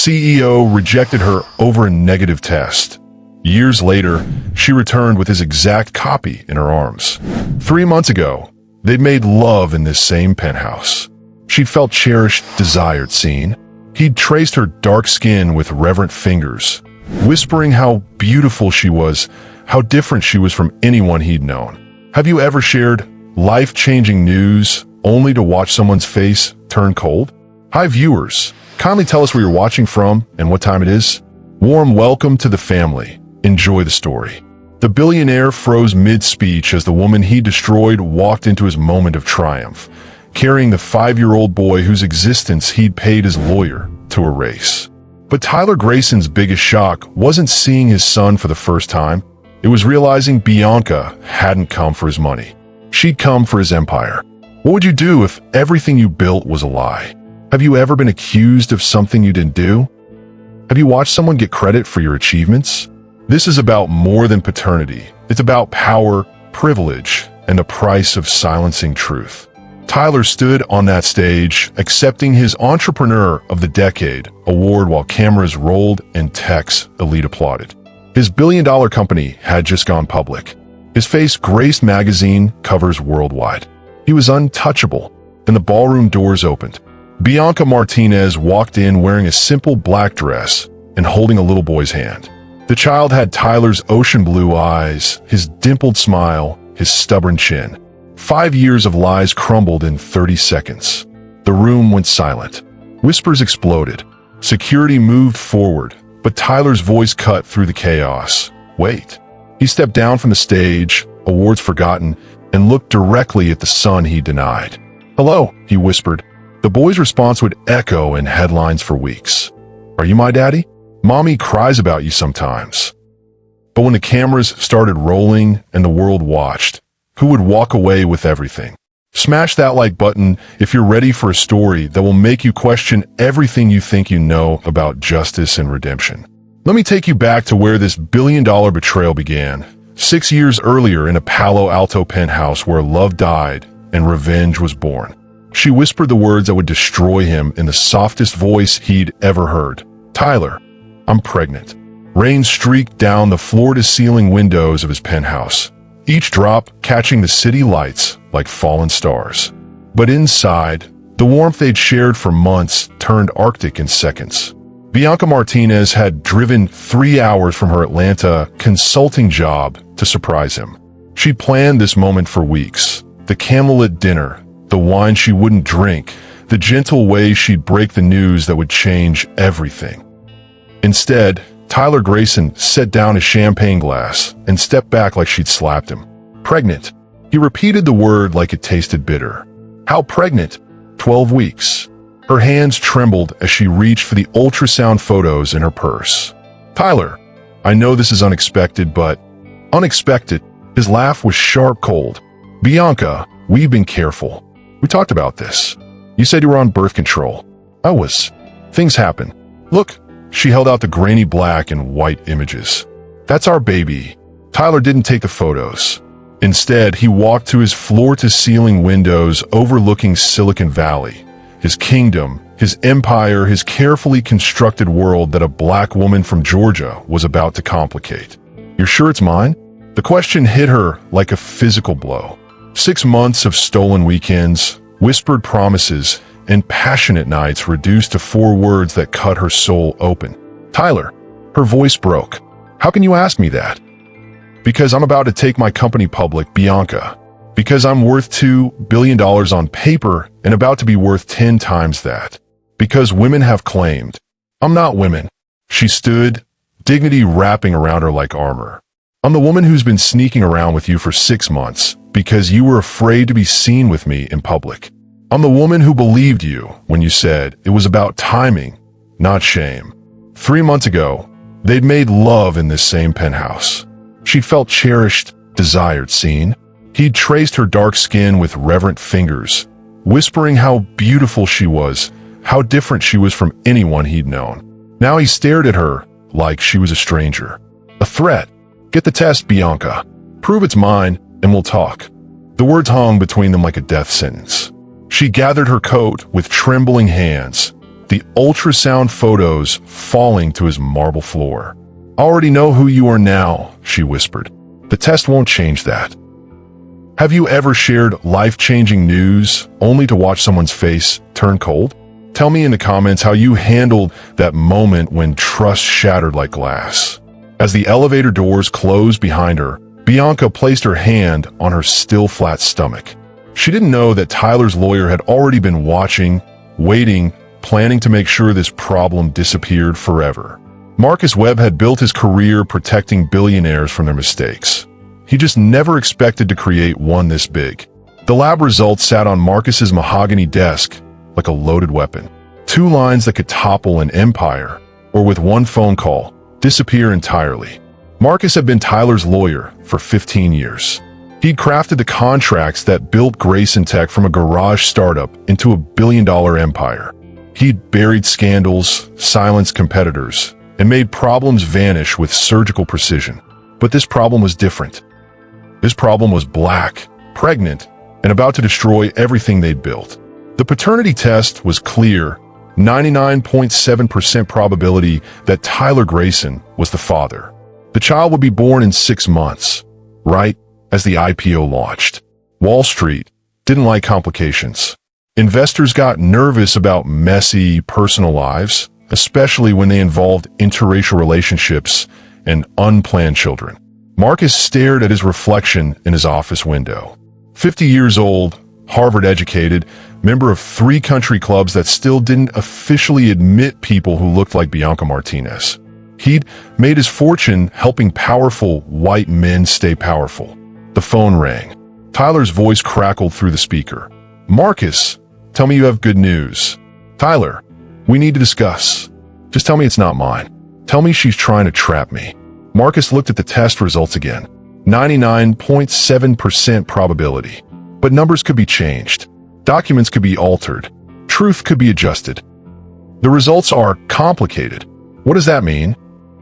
CEO rejected her over a negative test. Years later, she returned with his exact copy in her arms. 3 months ago, they'd made love in this same penthouse. She'd felt cherished, desired, seen. He'd traced her dark skin with reverent fingers, whispering how beautiful she was, how different she was from anyone he'd known. Have you ever shared life-changing news only to watch someone's face turn cold? Hi viewers, kindly tell us where you're watching from and what time it is. Warm welcome to the family. Enjoy the story. The billionaire froze mid-speech as the woman he destroyed walked into his moment of triumph, carrying the 5-year-old boy whose existence he'd paid his lawyer to erase. But Tyler Grayson's biggest shock wasn't seeing his son for the first time. It was realizing Bianca hadn't come for his money. She'd come for his empire. What would you do if everything you built was a lie? Have you ever been accused of something you didn't do? Have you watched someone get credit for your achievements? This is about more than paternity. It's about power, privilege, and the price of silencing truth. Tyler stood on that stage, accepting his Entrepreneur of the Decade award while cameras rolled and tech's elite applauded. His billion-dollar company had just gone public. His face graced magazine covers worldwide. He was untouchable, and the ballroom doors opened. Bianca Martinez walked in wearing a simple black dress and holding a little boy's hand. The child had Tyler's ocean blue eyes, his dimpled smile, his stubborn chin. 5 years of lies crumbled in 30 seconds. The room went silent. Whispers exploded. Security moved forward, but Tyler's voice cut through the chaos. Wait. He stepped down from the stage, awards forgotten, and looked directly at the son he denied. Hello, he whispered. The boy's response would echo in headlines for weeks. Are you my daddy? Mommy cries about you sometimes. But when the cameras started rolling and the world watched, who would walk away with everything? Smash that like button if you're ready for a story that will make you question everything you think you know about justice and redemption. Let me take you back to where this billion-dollar betrayal began. 6 years earlier in a Palo Alto penthouse where love died and revenge was born. She whispered the words that would destroy him in the softest voice he'd ever heard. Tyler, I'm pregnant. Rain streaked down the floor-to-ceiling windows of his penthouse, each drop catching the city lights like fallen stars. But inside, the warmth they'd shared for months turned arctic in seconds. Bianca Martinez had driven 3 hours from her Atlanta consulting job to surprise him. She'd planned this moment for weeks. The candlelit dinner, the wine she wouldn't drink, the gentle way she'd break the news that would change everything. Instead, Tyler Grayson set down his champagne glass and stepped back like she'd slapped him. Pregnant. He repeated the word like it tasted bitter. How pregnant? 12 weeks. Her hands trembled as she reached for the ultrasound photos in her purse. Tyler, I know this is unexpected, but... Unexpected. His laugh was sharp cold. Bianca, we've been careful. We talked about this. You said you were on birth control. I was. Things happen. Look, she held out the grainy black and white images. That's our baby. Tyler didn't take the photos. Instead, he walked to his floor-to-ceiling windows overlooking Silicon Valley, his kingdom, his empire, his carefully constructed world that a black woman from Georgia was about to complicate. You're sure it's mine? The question hit her like a physical blow. 6 months of stolen weekends, whispered promises, and passionate nights reduced to 4 words that cut her soul open. Tyler, her voice broke. How can you ask me that? Because I'm about to take my company public, Bianca. Because I'm worth $2 billion on paper and about to be worth 10 times that. Because women have claimed. I'm not women. She stood, dignity wrapping around her like armor. I'm the woman who's been sneaking around with you for 6 months because you were afraid to be seen with me in public. I'm the woman who believed you when you said it was about timing, not shame. 3 months ago, they'd made love in this same penthouse. She'd felt cherished, desired, seen. He'd traced her dark skin with reverent fingers, whispering how beautiful she was, how different she was from anyone he'd known. Now he stared at her like she was a stranger. A threat. Get the test, Bianca. Prove it's mine, and we'll talk. The words hung between them like a death sentence. She gathered her coat with trembling hands, the ultrasound photos falling to his marble floor. "I already know who you are now," she whispered. "The test won't change that." Have you ever shared life-changing news only to watch someone's face turn cold? Tell me in the comments how you handled that moment when trust shattered like glass. As the elevator doors closed behind her, Bianca placed her hand on her still flat stomach. She didn't know that Tyler's lawyer had already been watching, waiting, planning to make sure this problem disappeared forever. Marcus Webb had built his career protecting billionaires from their mistakes. He just never expected to create one this big. The lab results sat on Marcus's mahogany desk like a loaded weapon. 2 lines that could topple an empire, or with one phone call, disappear entirely. Marcus had been Tyler's lawyer for 15 years. He'd crafted the contracts that built Grayson Tech from a garage startup into a billion-dollar empire. He'd buried scandals, silenced competitors, and made problems vanish with surgical precision. But this problem was different. This problem was black, pregnant, and about to destroy everything they'd built. The paternity test was clear, 99.7% probability that Tyler Grayson was the father. The child would be born in 6 months, right as the IPO launched. Wall Street didn't like complications. Investors got nervous about messy, personal lives, especially when they involved interracial relationships and unplanned children. Marcus stared at his reflection in his office window. 50 years old, Harvard-educated, member of 3 country clubs that still didn't officially admit people who looked like Bianca Martinez. He'd made his fortune helping powerful white men stay powerful. The phone rang. Tyler's voice crackled through the speaker. "Marcus, tell me you have good news." "Tyler, we need to discuss. Just tell me it's not mine. Tell me she's trying to trap me." Marcus looked at the test results again. 99.7% probability. But numbers could be changed. Documents could be altered. Truth could be adjusted. The results are complicated. What does that mean?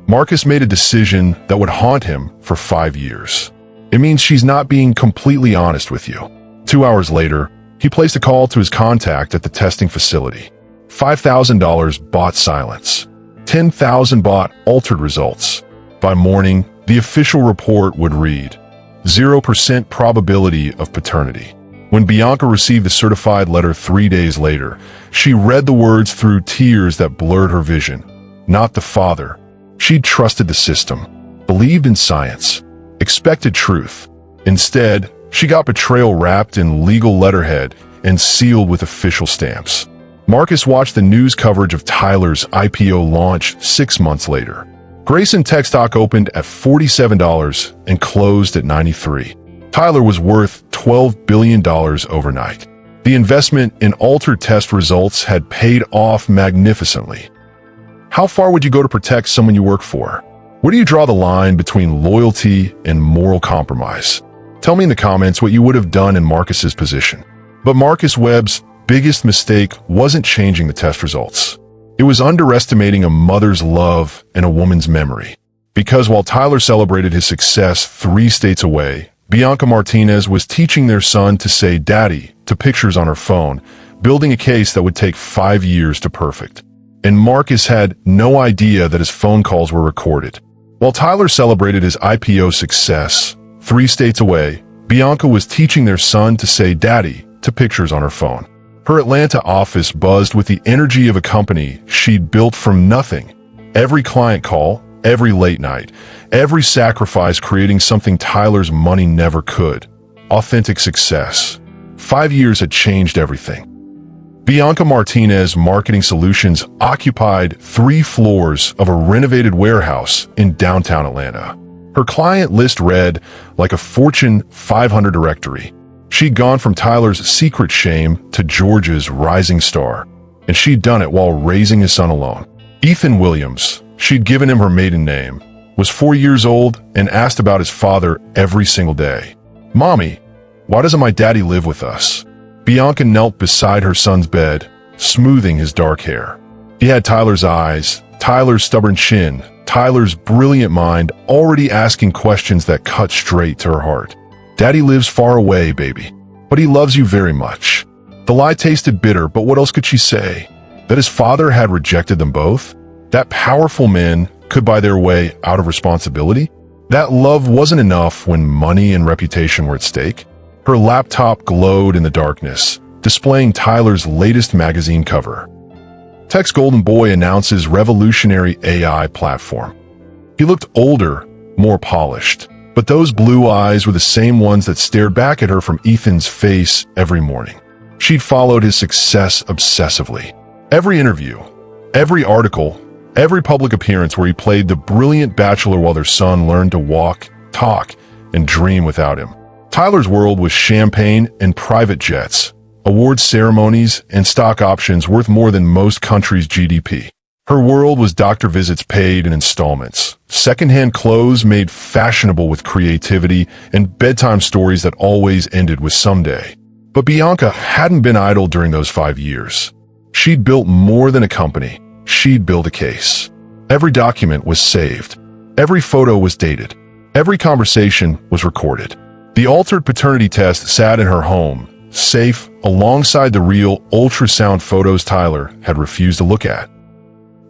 Marcus made a decision that would haunt him for 5 years. It means she's not being completely honest with you. 2 hours later, he placed a call to his contact at the testing facility. $5,000 bought silence. 10,000 bought altered results. By morning, the official report would read, 0% probability of paternity. When Bianca received the certified letter 3 days later, she read the words through tears that blurred her vision. Not the father. She'd trusted the system, believed in science, expected truth. Instead, she got betrayal wrapped in legal letterhead and sealed with official stamps. Marcus watched the news coverage of Tyler's IPO launch 6 months later. Grayson Tech stock opened at $47 and closed at $93. Tyler was worth $12 billion overnight. The investment in altered test results had paid off magnificently. How far would you go to protect someone you work for? Where do you draw the line between loyalty and moral compromise? Tell me in the comments what you would have done in Marcus's position. But Marcus Webb's biggest mistake wasn't changing the test results. It was underestimating a mother's love and a woman's memory. Because while Tyler celebrated his success 3 states away, Bianca Martinez was teaching their son to say "daddy" to pictures on her phone, building a case that would take 5 years to perfect. And Marcus had no idea that his phone calls were recorded. While Tyler celebrated his IPO success 3 states away, Bianca was teaching their son to say "daddy" to pictures on her phone. Her Atlanta office buzzed with the energy of a company she'd built from nothing. Every client call, every late night, every sacrifice creating something Tyler's money never could. Authentic success. 5 years had changed everything. Bianca Martinez Marketing Solutions occupied 3 floors of a renovated warehouse in downtown Atlanta. Her client list read like a Fortune 500 directory. She'd gone from Tyler's secret shame to George's rising star, and she'd done it while raising his son alone. Ethan Williams, she'd given him her maiden name, was 4 years old and asked about his father every single day. "Mommy, why doesn't my daddy live with us?" Bianca knelt beside her son's bed, smoothing his dark hair. He had Tyler's eyes, Tyler's stubborn chin, Tyler's brilliant mind, already asking questions that cut straight to her heart. "Daddy lives far away, baby, but he loves you very much." The lie tasted bitter, but what else could she say? that his father had rejected them both, that powerful men could buy their way out of responsibility, that love wasn't enough when money and reputation were at stake. Her laptop glowed in the darkness, displaying Tyler's latest magazine cover. Tech's golden boy announces revolutionary AI platform. He looked older, more polished, but those blue eyes were the same ones that stared back at her from Ethan's face every morning. She'd followed his success obsessively. Every interview, every article, every public appearance where he played the brilliant bachelor while their son learned to walk, talk, and dream without him. Tyler's world was champagne and private jets, award ceremonies, and stock options worth more than most countries' GDP. Her world was doctor visits paid in installments, secondhand clothes made fashionable with creativity, and bedtime stories that always ended with someday. But Bianca hadn't been idle during those 5 years. She'd built more than a company. She'd built a case. Every document was saved. Every photo was dated. Every conversation was recorded. The altered paternity test sat in her home, safe alongside the real ultrasound photos Tyler had refused to look at.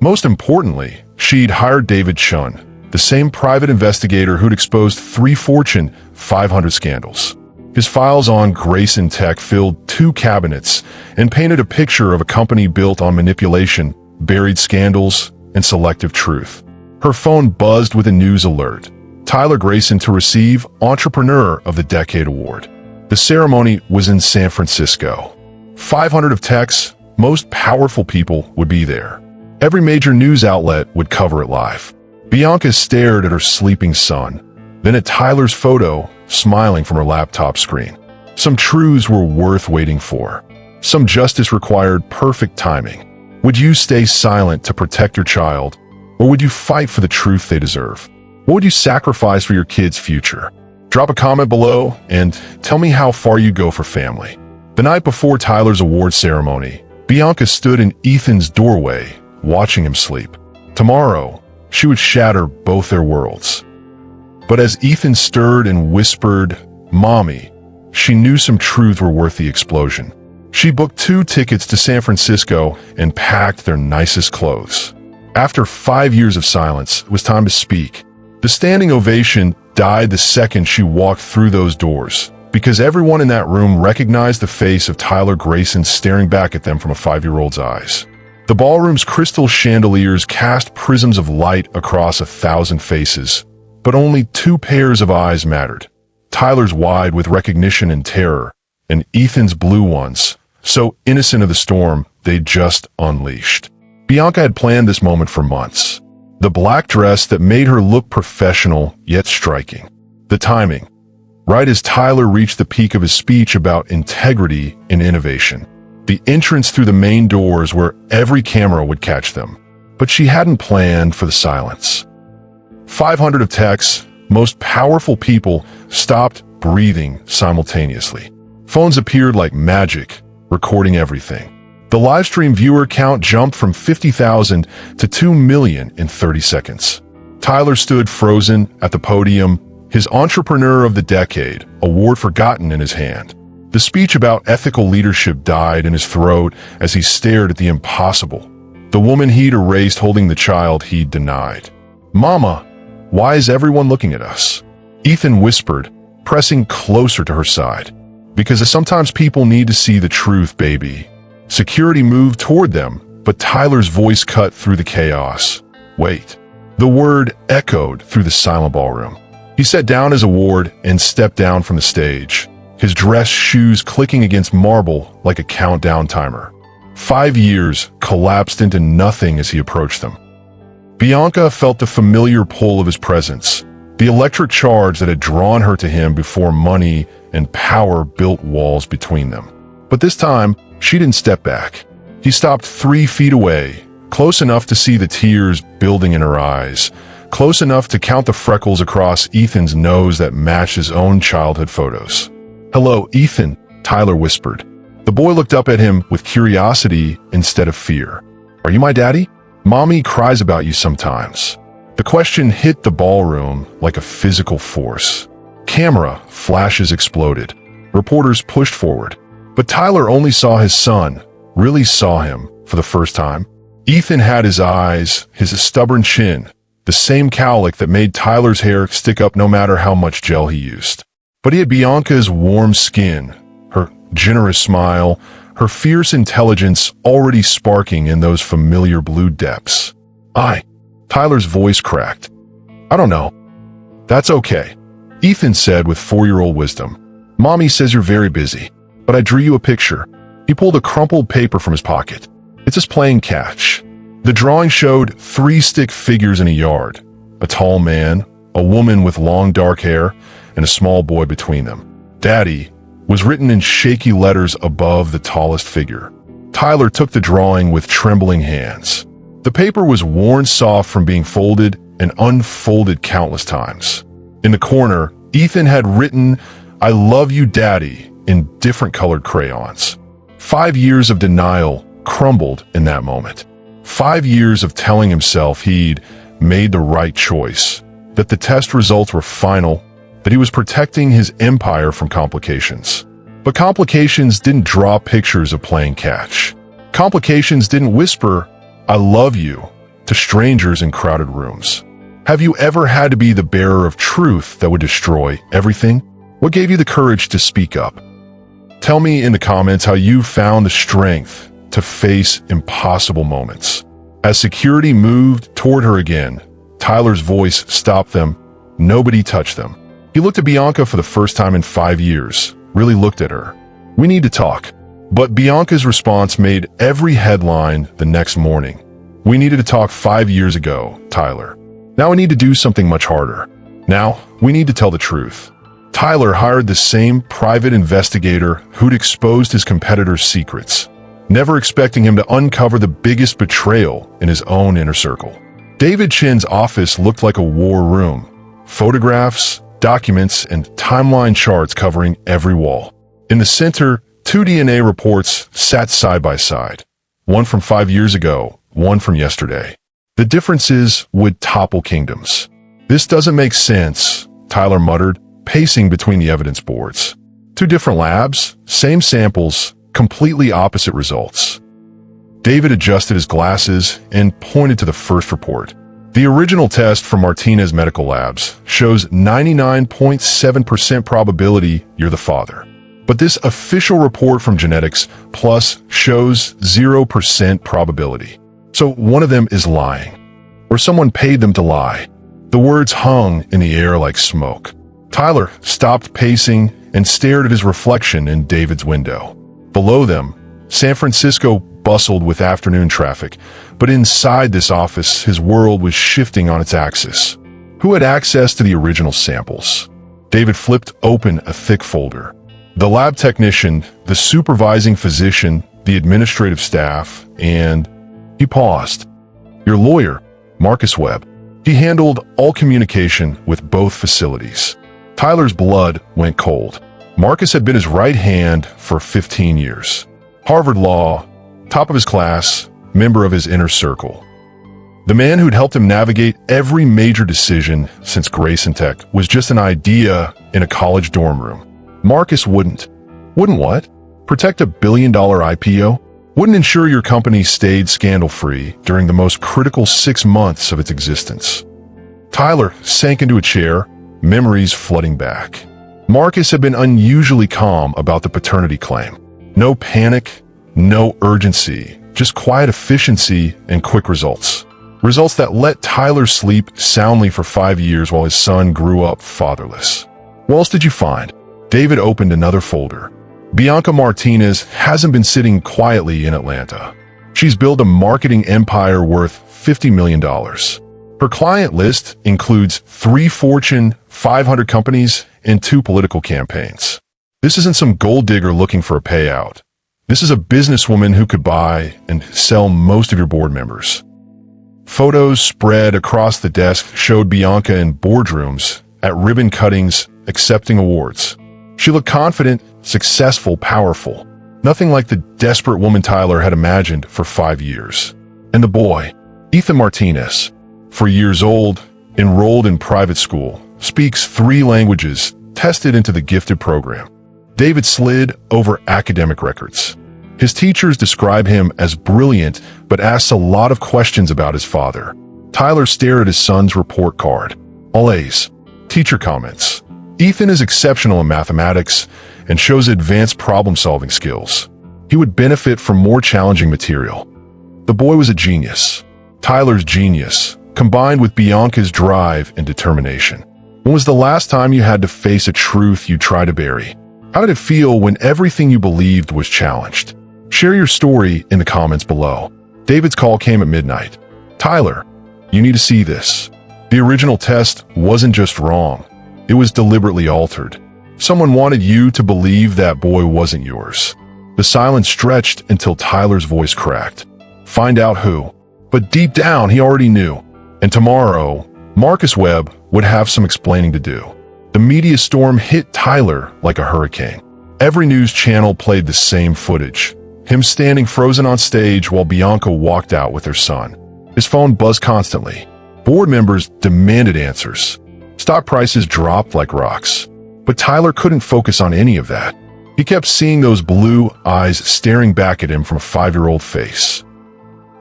Most importantly, she'd hired David Chun, the same private investigator who'd exposed 3 Fortune 500 scandals. His files on Grayson Tech filled 2 cabinets and painted a picture of a company built on manipulation, buried scandals, and selective truth. Her phone buzzed with a news alert. Tyler Grayson to receive Entrepreneur of the Decade Award. The ceremony was in San Francisco. 500 of Tech's most powerful people would be there. Every major news outlet would cover it live. Bianca stared at her sleeping son, then at Tyler's photo, smiling from her laptop screen. Some truths were worth waiting for. Some justice required perfect timing. Would you stay silent to protect your child, or would you fight for the truth they deserve? What would you sacrifice for your kid's future? Drop a comment below and tell me how far you go for family. The night before Tyler's award ceremony, Bianca stood in Ethan's doorway, watching him sleep. Tomorrow, she would shatter both their worlds. But as Ethan stirred and whispered, "Mommy," she knew some truths were worth the explosion. She booked 2 tickets to San Francisco and packed their nicest clothes. After 5 years of silence, it was time to speak. The standing ovation died the second she walked through those doors, because everyone in that room recognized the face of Tyler Grayson staring back at them from a 5-year-old's eyes. The ballroom's crystal chandeliers cast prisms of light across 1,000 faces, but only 2 pairs of eyes mattered. Tyler's wide with recognition and terror, and Ethan's blue ones, so innocent of the storm they'd just unleashed. Bianca had planned this moment for months. The black dress that made her look professional yet striking. The timing, right as Tyler reached the peak of his speech about integrity and innovation. The entrance through the main doors where every camera would catch them. But she hadn't planned for the silence. 500 of Tech's most powerful people stopped breathing simultaneously. Phones appeared like magic, recording everything. The livestream viewer count jumped from 50,000 to 2 million in 30 seconds. Tyler stood frozen at the podium, his Entrepreneur of the Decade award forgotten in his hand. The speech about ethical leadership died in his throat as he stared at the impossible. The woman he'd erased holding the child he'd denied. "Mama, why is everyone looking at us?" Ethan whispered, pressing closer to her side. "Because sometimes people need to see the truth, baby." Security moved toward them, but Tyler's voice cut through the chaos. "Wait." The word echoed through the silent ballroom. He set down his award and stepped down from the stage, his dress shoes clicking against marble like a countdown timer. 5 years collapsed into nothing as he approached them. Bianca felt the familiar pull of his presence, the electric charge that had drawn her to him before money and power built walls between them. But this time, she didn't step back. He stopped 3 feet away, close enough to see the tears building in her eyes, close enough to count the freckles across Ethan's nose that matched his own childhood photos. "Hello, Ethan," Tyler whispered. The boy looked up at him with curiosity instead of fear. "Are you my daddy? Mommy cries about you sometimes." The question hit the ballroom like a physical force. Camera flashes exploded. Reporters pushed forward. But Tyler only saw his son, really saw him, for the first time. Ethan had his eyes, his stubborn chin, the same cowlick that made Tyler's hair stick up no matter how much gel he used. But he had Bianca's warm skin, her generous smile, her fierce intelligence already sparking in those familiar blue depths. Tyler's voice cracked. I don't know. That's okay, Ethan said with 4-year-old wisdom. Mommy says you're very busy, but I drew you a picture. He pulled a crumpled paper from his pocket. It's us playing catch. The drawing showed 3 stick figures in a yard, a tall man, a woman with long dark hair, and a small boy between them. Daddy was written in shaky letters above the tallest figure. Tyler took the drawing with trembling hands. The paper was worn soft from being folded and unfolded countless times. In the corner, Ethan had written, I love you, Daddy, in different colored crayons. 5 years of denial crumbled in that moment. 5 years of telling himself he'd made the right choice, that the test results were final, that he was protecting his empire from complications. But complications didn't draw pictures of playing catch. Complications didn't whisper, I love you, to strangers in crowded rooms. Have you ever had to be the bearer of truth that would destroy everything? What gave you the courage to speak up? Tell me in the comments how you found the strength to face impossible moments. As security moved toward her again, Tyler's voice stopped them. Nobody touched them. He looked at Bianca for the first time in 5 years, really looked at her. We need to talk. But Bianca's response made every headline the next morning. We needed to talk 5 years ago, Tyler. Now we need to do something much harder. Now we need to tell the truth. Tyler hired the same private investigator who'd exposed his competitor's secrets, never expecting him to uncover the biggest betrayal in his own inner circle. David Chin's office looked like a war room. Photographs, documents, and timeline charts covering every wall. In the center, 2 DNA reports sat side by side. One from 5 years ago, one from yesterday. The differences would topple kingdoms. This doesn't make sense, Tyler muttered, pacing between the evidence boards. 2 different labs, same samples, completely opposite results. David adjusted his glasses and pointed to the first report. The original test from Martinez Medical Labs shows 99.7% probability you're the father. But this official report from Genetics Plus shows 0% probability. So one of them is lying. Or someone paid them to lie. The words hung in the air like smoke. Tyler stopped pacing and stared at his reflection in David's window. Below them, San Francisco bustled with afternoon traffic, but inside this office, his world was shifting on its axis. Who had access to the original samples? David flipped open a thick folder. The lab technician, the supervising physician, the administrative staff, and he paused. Your lawyer, Marcus Webb. He handled all communication with both facilities. Tyler's blood went cold. Marcus had been his right hand for 15 years. Harvard Law, top of his class, member of his inner circle. The man who'd helped him navigate every major decision since Grayson Tech was just an idea in a college dorm room. Marcus wouldn't. Wouldn't what? Protect a billion-dollar IPO? Wouldn't ensure your company stayed scandal-free during the most critical 6 months of its existence. Tyler sank into a chair, memories flooding back. Marcus had been unusually calm about the paternity claim. No panic, no urgency, just quiet efficiency and quick results. Results that let Tyler sleep soundly for 5 years while his son grew up fatherless. What else did you find? David opened another folder. Bianca Martinez hasn't been sitting quietly in Atlanta. She's built a marketing empire worth $50 million. Her client list includes 3 Fortune 500 companies and 2 political campaigns. This isn't some gold digger looking for a payout. This is a businesswoman who could buy and sell most of your board members. Photos spread across the desk showed Bianca in boardrooms, at ribbon cuttings, accepting awards. She looked confident, successful, powerful. Nothing like the desperate woman Tyler had imagined for 5 years. And the boy, Ethan Martinez, 4 years old, enrolled in private school, speaks 3 languages, tested into the gifted program. David slid over academic records. His teachers describe him as brilliant, but asks a lot of questions about his father. Tyler stared at his son's report card. All A's. Teacher comments. Ethan is exceptional in mathematics and shows advanced problem-solving skills. He would benefit from more challenging material. The boy was a genius. Tyler's genius, combined with Bianca's drive and determination. When was the last time you had to face a truth you tried to bury? How did it feel when everything you believed was challenged? Share your story in the comments below. David's call came at midnight. Tyler, you need to see this. The original test wasn't just wrong. It was deliberately altered. Someone wanted you to believe that boy wasn't yours. The silence stretched until Tyler's voice cracked. Find out who. But deep down, he already knew. And tomorrow, Marcus Webb would have some explaining to do. The media storm hit Tyler like a hurricane. Every news channel played the same footage. Him standing frozen on stage while Bianca walked out with her son. His phone buzzed constantly. Board members demanded answers. Stock prices dropped like rocks. But Tyler couldn't focus on any of that. He kept seeing those blue eyes staring back at him from a 5-year-old face.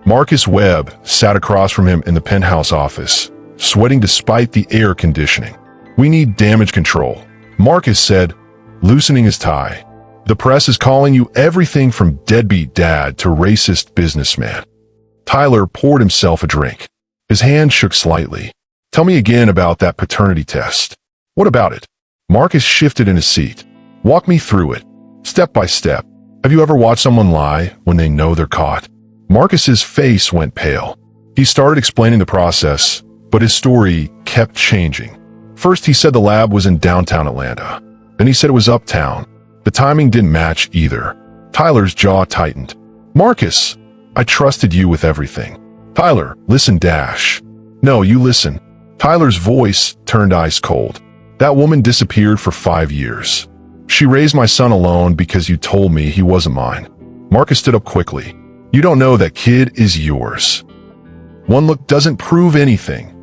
Marcus Webb sat across from him in the penthouse office, sweating despite the air conditioning. We need damage control, Marcus said, loosening his tie. The press is calling you everything from deadbeat dad to racist businessman. Tyler poured himself a drink. His hand shook slightly. Tell me again about that paternity test. What about it? Marcus shifted in his seat. Walk me through it, step by step. Have you ever watched someone lie when they know they're caught? Marcus's face went pale. He started explaining the process, but his story kept changing. First, he said the lab was in downtown Atlanta. Then he said it was uptown. The timing didn't match either. Tyler's jaw tightened. Marcus, I trusted you with everything. Tyler, listen, Dash. No, you listen. Tyler's voice turned ice cold. That woman disappeared for 5 years. She raised my son alone because you told me he wasn't mine. Marcus stood up quickly. You don't know that kid is yours. One look doesn't prove anything.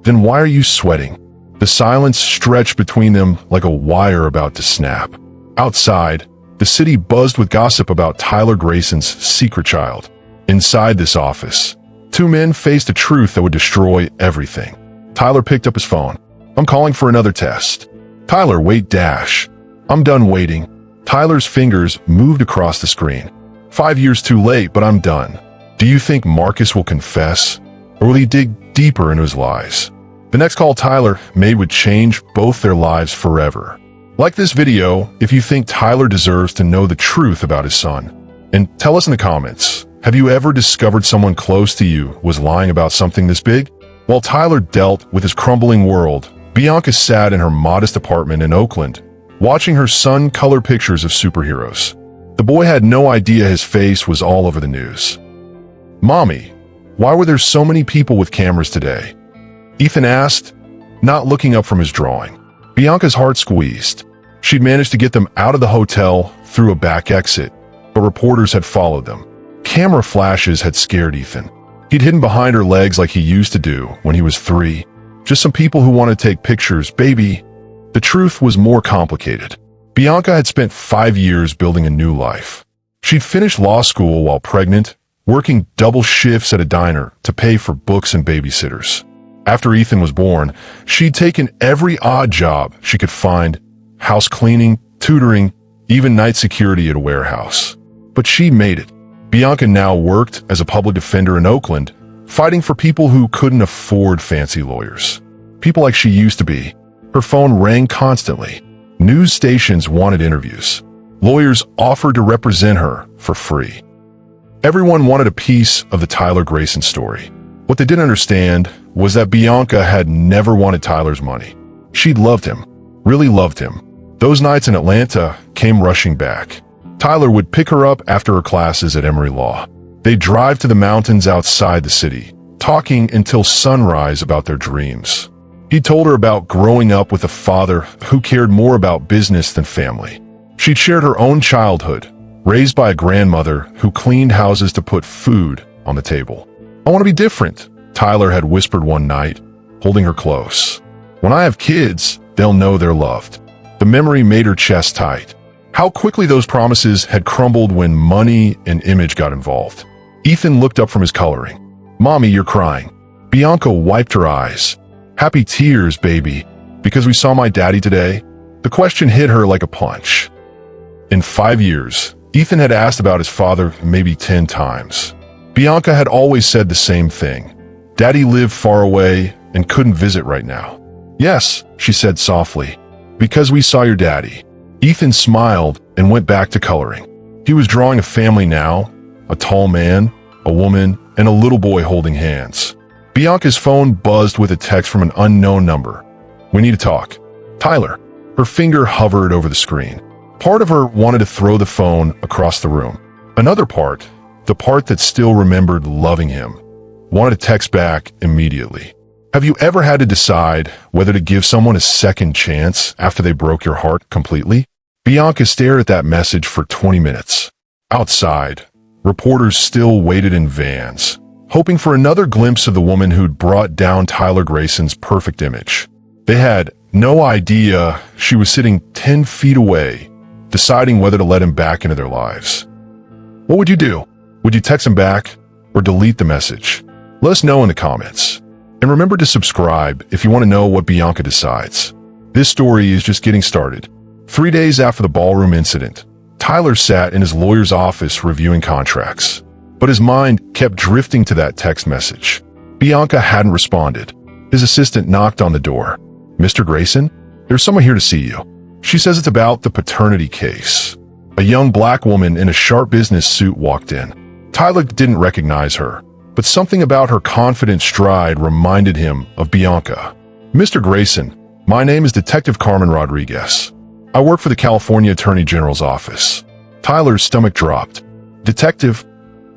Then why are you sweating? The silence stretched between them like a wire about to snap. Outside, the city buzzed with gossip about Tyler Grayson's secret child. Inside this office, 2 men faced a truth that would destroy everything. Tyler picked up his phone. I'm calling for another test. Tyler, wait, Dash. I'm done waiting. Tyler's fingers moved across the screen. 5 years too late, but I'm done. Do you think Marcus will confess? Or will he dig deeper into his lies? The next call Tyler made would change both their lives forever. Like this video if you think Tyler deserves to know the truth about his son. And tell us in the comments, have you ever discovered someone close to you was lying about something this big? While Tyler dealt with his crumbling world, Bianca sat in her modest apartment in Oakland, watching her son color pictures of superheroes. The boy had no idea his face was all over the news. Mommy, why were there so many people with cameras today? Ethan asked, not looking up from his drawing. Bianca's heart squeezed. She'd managed to get them out of the hotel through a back exit, but reporters had followed them. Camera flashes had scared Ethan. He'd hidden behind her legs like he used to do when he was 3. Just some people who wanted to take pictures, baby. The truth was more complicated. Bianca had spent 5 years building a new life. She'd finished law school while pregnant, working double shifts at a diner to pay for books and babysitters. After Ethan was born, she'd taken every odd job she could find, house cleaning, tutoring, even night security at a warehouse. But she made it. Bianca now worked as a public defender in Oakland, fighting for people who couldn't afford fancy lawyers. People like she used to be. Her phone rang constantly. News stations wanted interviews. Lawyers offered to represent her for free. Everyone wanted a piece of the Tyler Grayson story. What they didn't understand was that Bianca had never wanted Tyler's money. She'd loved him, really loved him. Those nights in Atlanta came rushing back. Tyler would pick her up after her classes at Emory Law. They'd drive to the mountains outside the city, talking until sunrise about their dreams. He told her about growing up with a father who cared more about business than family. She'd shared her own childhood, raised by a grandmother who cleaned houses to put food on the table. I want to be different, Tyler had whispered one night, holding her close. When I have kids, they'll know they're loved. The memory made her chest tight. How quickly those promises had crumbled when money and image got involved. Ethan looked up from his coloring. "Mommy, you're crying." Bianca wiped her eyes. "Happy tears, baby, because we saw my daddy today?" The question hit her like a punch. In 5 years, Ethan had asked about his father maybe 10 times. Bianca had always said the same thing. Daddy lived far away and couldn't visit right now. "Yes," she said softly, "because we saw your daddy." Ethan smiled and went back to coloring. He was drawing a family now, a tall man, a woman, and a little boy holding hands. Bianca's phone buzzed with a text from an unknown number. "We need to talk." "Tyler." Her finger hovered over the screen. Part of her wanted to throw the phone across the room. Another part, the part that still remembered loving him, wanted to text back immediately. Have you ever had to decide whether to give someone a second chance after they broke your heart completely? Bianca stared at that message for 20 minutes. Outside, reporters still waited in vans, hoping for another glimpse of the woman who'd brought down Tyler Grayson's perfect image. They had no idea she was sitting 10 feet away, deciding whether to let him back into their lives. What would you do? Would you text him back or delete the message? Let us know in the comments. And remember to subscribe if you want to know what Bianca decides. This story is just getting started. 3 days after the ballroom incident, Tyler sat in his lawyer's office reviewing contracts. But his mind kept drifting to that text message. Bianca hadn't responded. His assistant knocked on the door. "Mr. Grayson, there's someone here to see you." She says it's about the paternity case. A young black woman in a sharp business suit walked in. Tyler didn't recognize her, but something about her confident stride reminded him of Bianca. "Mr. Grayson, my name is Detective Carmen Rodriguez. I work for the California Attorney General's office." Tyler's stomach dropped. "Detective,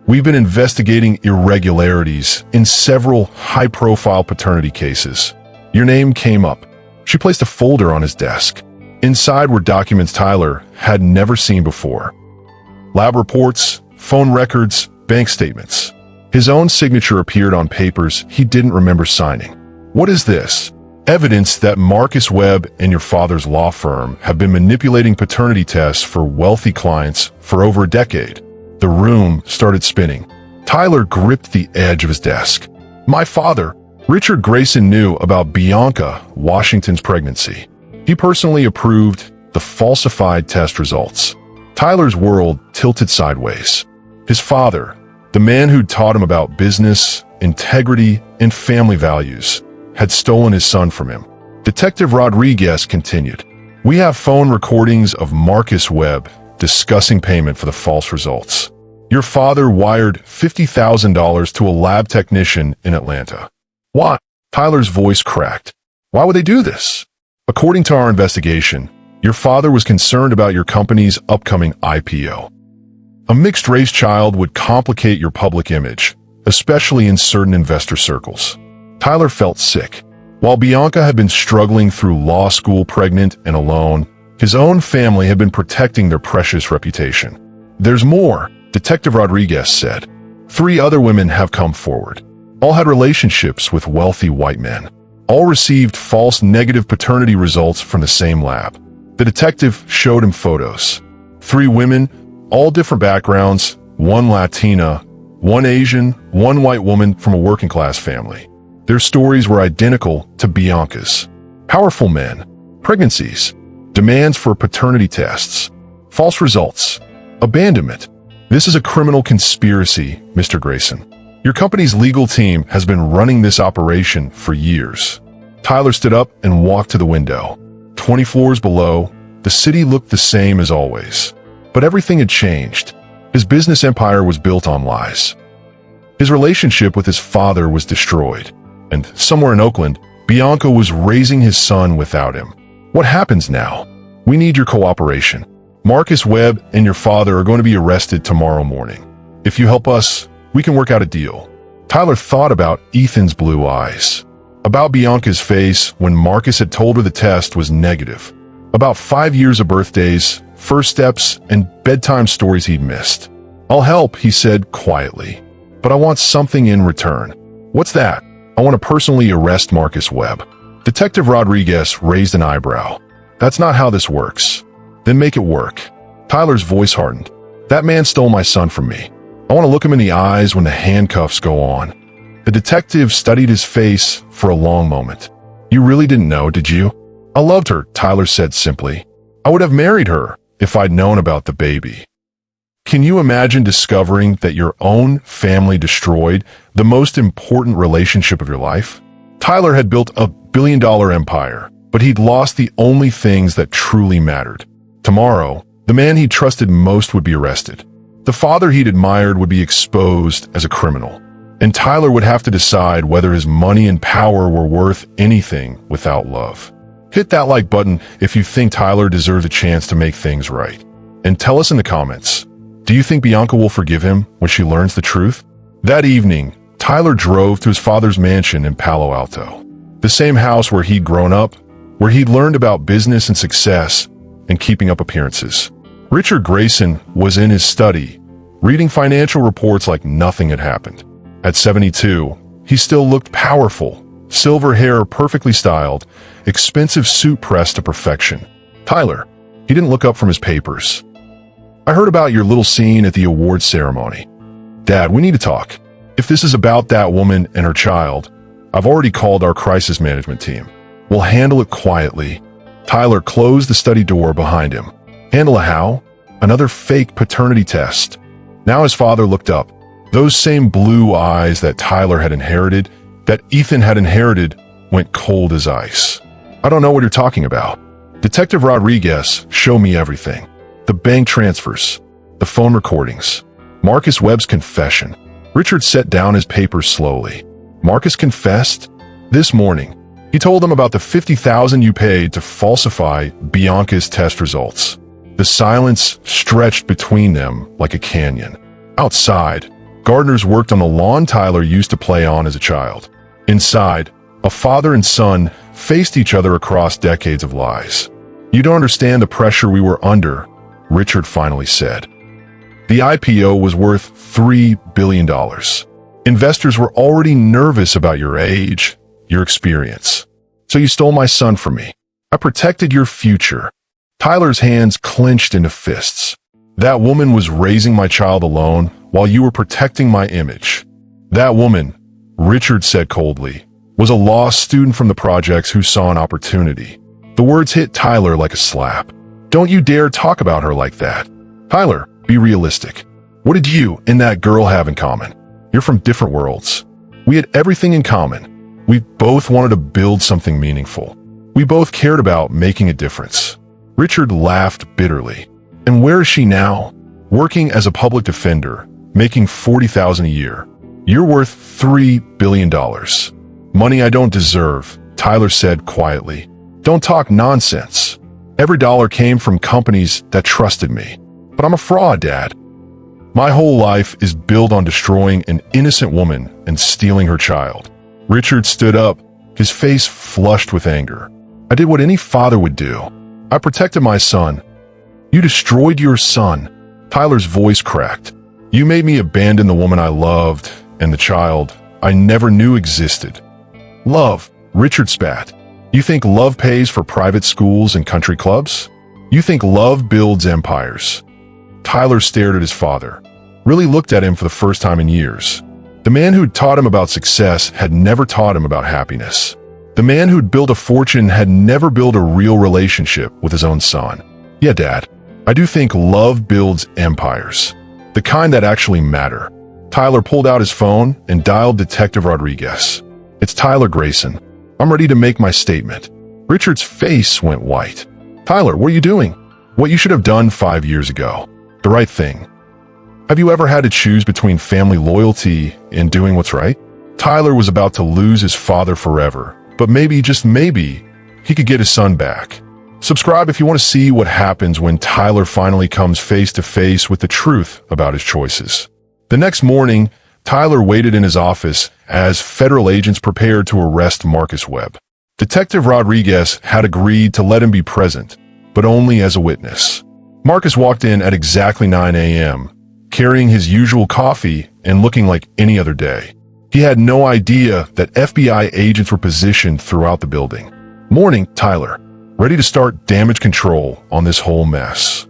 we've been investigating irregularities in several high-profile paternity cases. Your name came up." She placed a folder on his desk. Inside were documents Tyler had never seen before. Lab reports, phone records, bank statements. His own signature appeared on papers he didn't remember signing. "What is this?" "Evidence that Marcus Webb and your father's law firm have been manipulating paternity tests for wealthy clients for over a decade." The room started spinning. Tyler gripped the edge of his desk. "My father, Richard Grayson, knew about Bianca Washington's pregnancy. He personally approved the falsified test results." Tyler's world tilted sideways. His father, the man who'd taught him about business, integrity, and family values, had stolen his son from him. Detective Rodriguez continued, "We have phone recordings of Marcus Webb discussing payment for the false results. Your father wired $50,000 to a lab technician in Atlanta." "Why?" Tyler's voice cracked. "Why would they do this?" "According to our investigation, your father was concerned about your company's upcoming IPO. A mixed-race child would complicate your public image, especially in certain investor circles." Tyler felt sick. While Bianca had been struggling through law school pregnant and alone, his own family had been protecting their precious reputation. "There's more," Detective Rodriguez said. 3 other women have come forward. All had relationships with wealthy white men. All received false negative paternity results from the same lab. The detective showed him photos. 3 women, all different backgrounds, 1 Latina, 1 Asian, 1 white woman from a working-class family. Their stories were identical to Bianca's. Powerful men, pregnancies, demands for paternity tests, false results, abandonment. "This is a criminal conspiracy, Mr. Grayson. Your company's legal team has been running this operation for years." Tyler stood up and walked to the window. 20 floors below, the city looked the same as always. But everything had changed. His business empire was built on lies. His relationship with his father was destroyed. And somewhere in Oakland, Bianca was raising his son without him. "What happens now? We need your cooperation. Marcus Webb and your father are going to be arrested tomorrow morning. If you help us, we can work out a deal." Tyler thought about Ethan's blue eyes, about Bianca's face when Marcus had told her the test was negative, about 5 years of birthdays, first steps, and bedtime stories he'd missed. "I'll help," he said quietly, "but I want something in return." "What's that?" "I want to personally arrest Marcus Webb." Detective Rodriguez raised an eyebrow. "That's not how this works." "Then make it work." Tyler's voice hardened. That man stole my son from me. I want to look him in the eyes when the handcuffs go on. The detective studied his face for a long moment. You really didn't know, did you? I loved her, Tyler said simply. I would have married her if I'd known about the baby. Can you imagine discovering that your own family destroyed the most important relationship of your life? Tyler had built a billion-dollar empire, but he'd lost the only things that truly mattered. Tomorrow, the man he trusted most would be arrested. The father he'd admired would be exposed as a criminal, and Tyler would have to decide whether his money and power were worth anything without love. Hit that like button if you think Tyler deserves a chance to make things right. And tell us in the comments, do you think Bianca will forgive him when she learns the truth? That evening, Tyler drove to his father's mansion in Palo Alto, the same house where he'd grown up, where he'd learned about business and success and keeping up appearances. Richard Grayson was in his study, reading financial reports like nothing had happened. At 72, he still looked powerful, silver hair perfectly styled, expensive suit pressed to perfection. Tyler, he didn't look up from his papers. I heard about your little scene at the awards ceremony. Dad, we need to talk. If this is about that woman and her child, I've already called our crisis management team. We'll handle it quietly. Tyler closed the study door behind him. Handle it how? Another fake paternity test. Now his father looked up. Those same blue eyes that Tyler had inherited, that Ethan had inherited, went cold as ice. I don't know what you're talking about. Detective Rodriguez, show me everything. The bank transfers, the phone recordings, Marcus Webb's confession. Richard set down his papers slowly. Marcus confessed? This morning. He told them about the $50,000 you paid to falsify Bianca's test results. The silence stretched between them like a canyon. Outside, gardeners worked on the lawn Tyler used to play on as a child. Inside, a father and son faced each other across decades of lies. You don't understand the pressure we were under, Richard finally said. The IPO was worth $3 billion. Investors were already nervous about your age, your experience. So you stole my son from me. I protected your future. Tyler's hands clenched into fists. That woman was raising my child alone while you were protecting my image. That woman, Richard said coldly, was a law student from the projects who saw an opportunity. The words hit Tyler like a slap. Don't you dare talk about her like that. Tyler, be realistic. What did you and that girl have in common? You're from different worlds. We had everything in common. We both wanted to build something meaningful. We both cared about making a difference. Richard laughed bitterly. And where is she now? Working as a public defender, making $40,000 a year. You're worth $3 billion. Money I don't deserve, Tyler said quietly. Don't talk nonsense. Every dollar came from companies that trusted me. But I'm a fraud, Dad. My whole life is built on destroying an innocent woman and stealing her child. Richard stood up, his face flushed with anger. I did what any father would do. I protected my son. You destroyed your son. Tyler's voice cracked. You made me abandon the woman I loved and the child I never knew existed. Love, Richard spat. You think love pays for private schools and country clubs? You think love builds empires? Tyler stared at his father, really looked at him for the first time in years. The man who'd taught him about success had never taught him about happiness. The man who'd built a fortune had never built a real relationship with his own son. Yeah, Dad, I do think love builds empires. The kind that actually matter. Tyler pulled out his phone and dialed Detective Rodriguez. It's Tyler Grayson. I'm ready to make my statement. Richard's face went white. Tyler, what are you doing? What you should have done 5 years ago. The right thing. Have you ever had to choose between family loyalty and doing what's right? Tyler was about to lose his father forever, but maybe, just maybe, he could get his son back. Subscribe if you want to see what happens when Tyler finally comes face to face with the truth about his choices. The next morning, Tyler waited in his office as federal agents prepared to arrest Marcus Webb. Detective Rodriguez had agreed to let him be present, but only as a witness. Marcus walked in at exactly 9 a.m., carrying his usual coffee and looking like any other day. He had no idea that FBI agents were positioned throughout the building. Morning, Tyler. Ready to start damage control on this whole mess.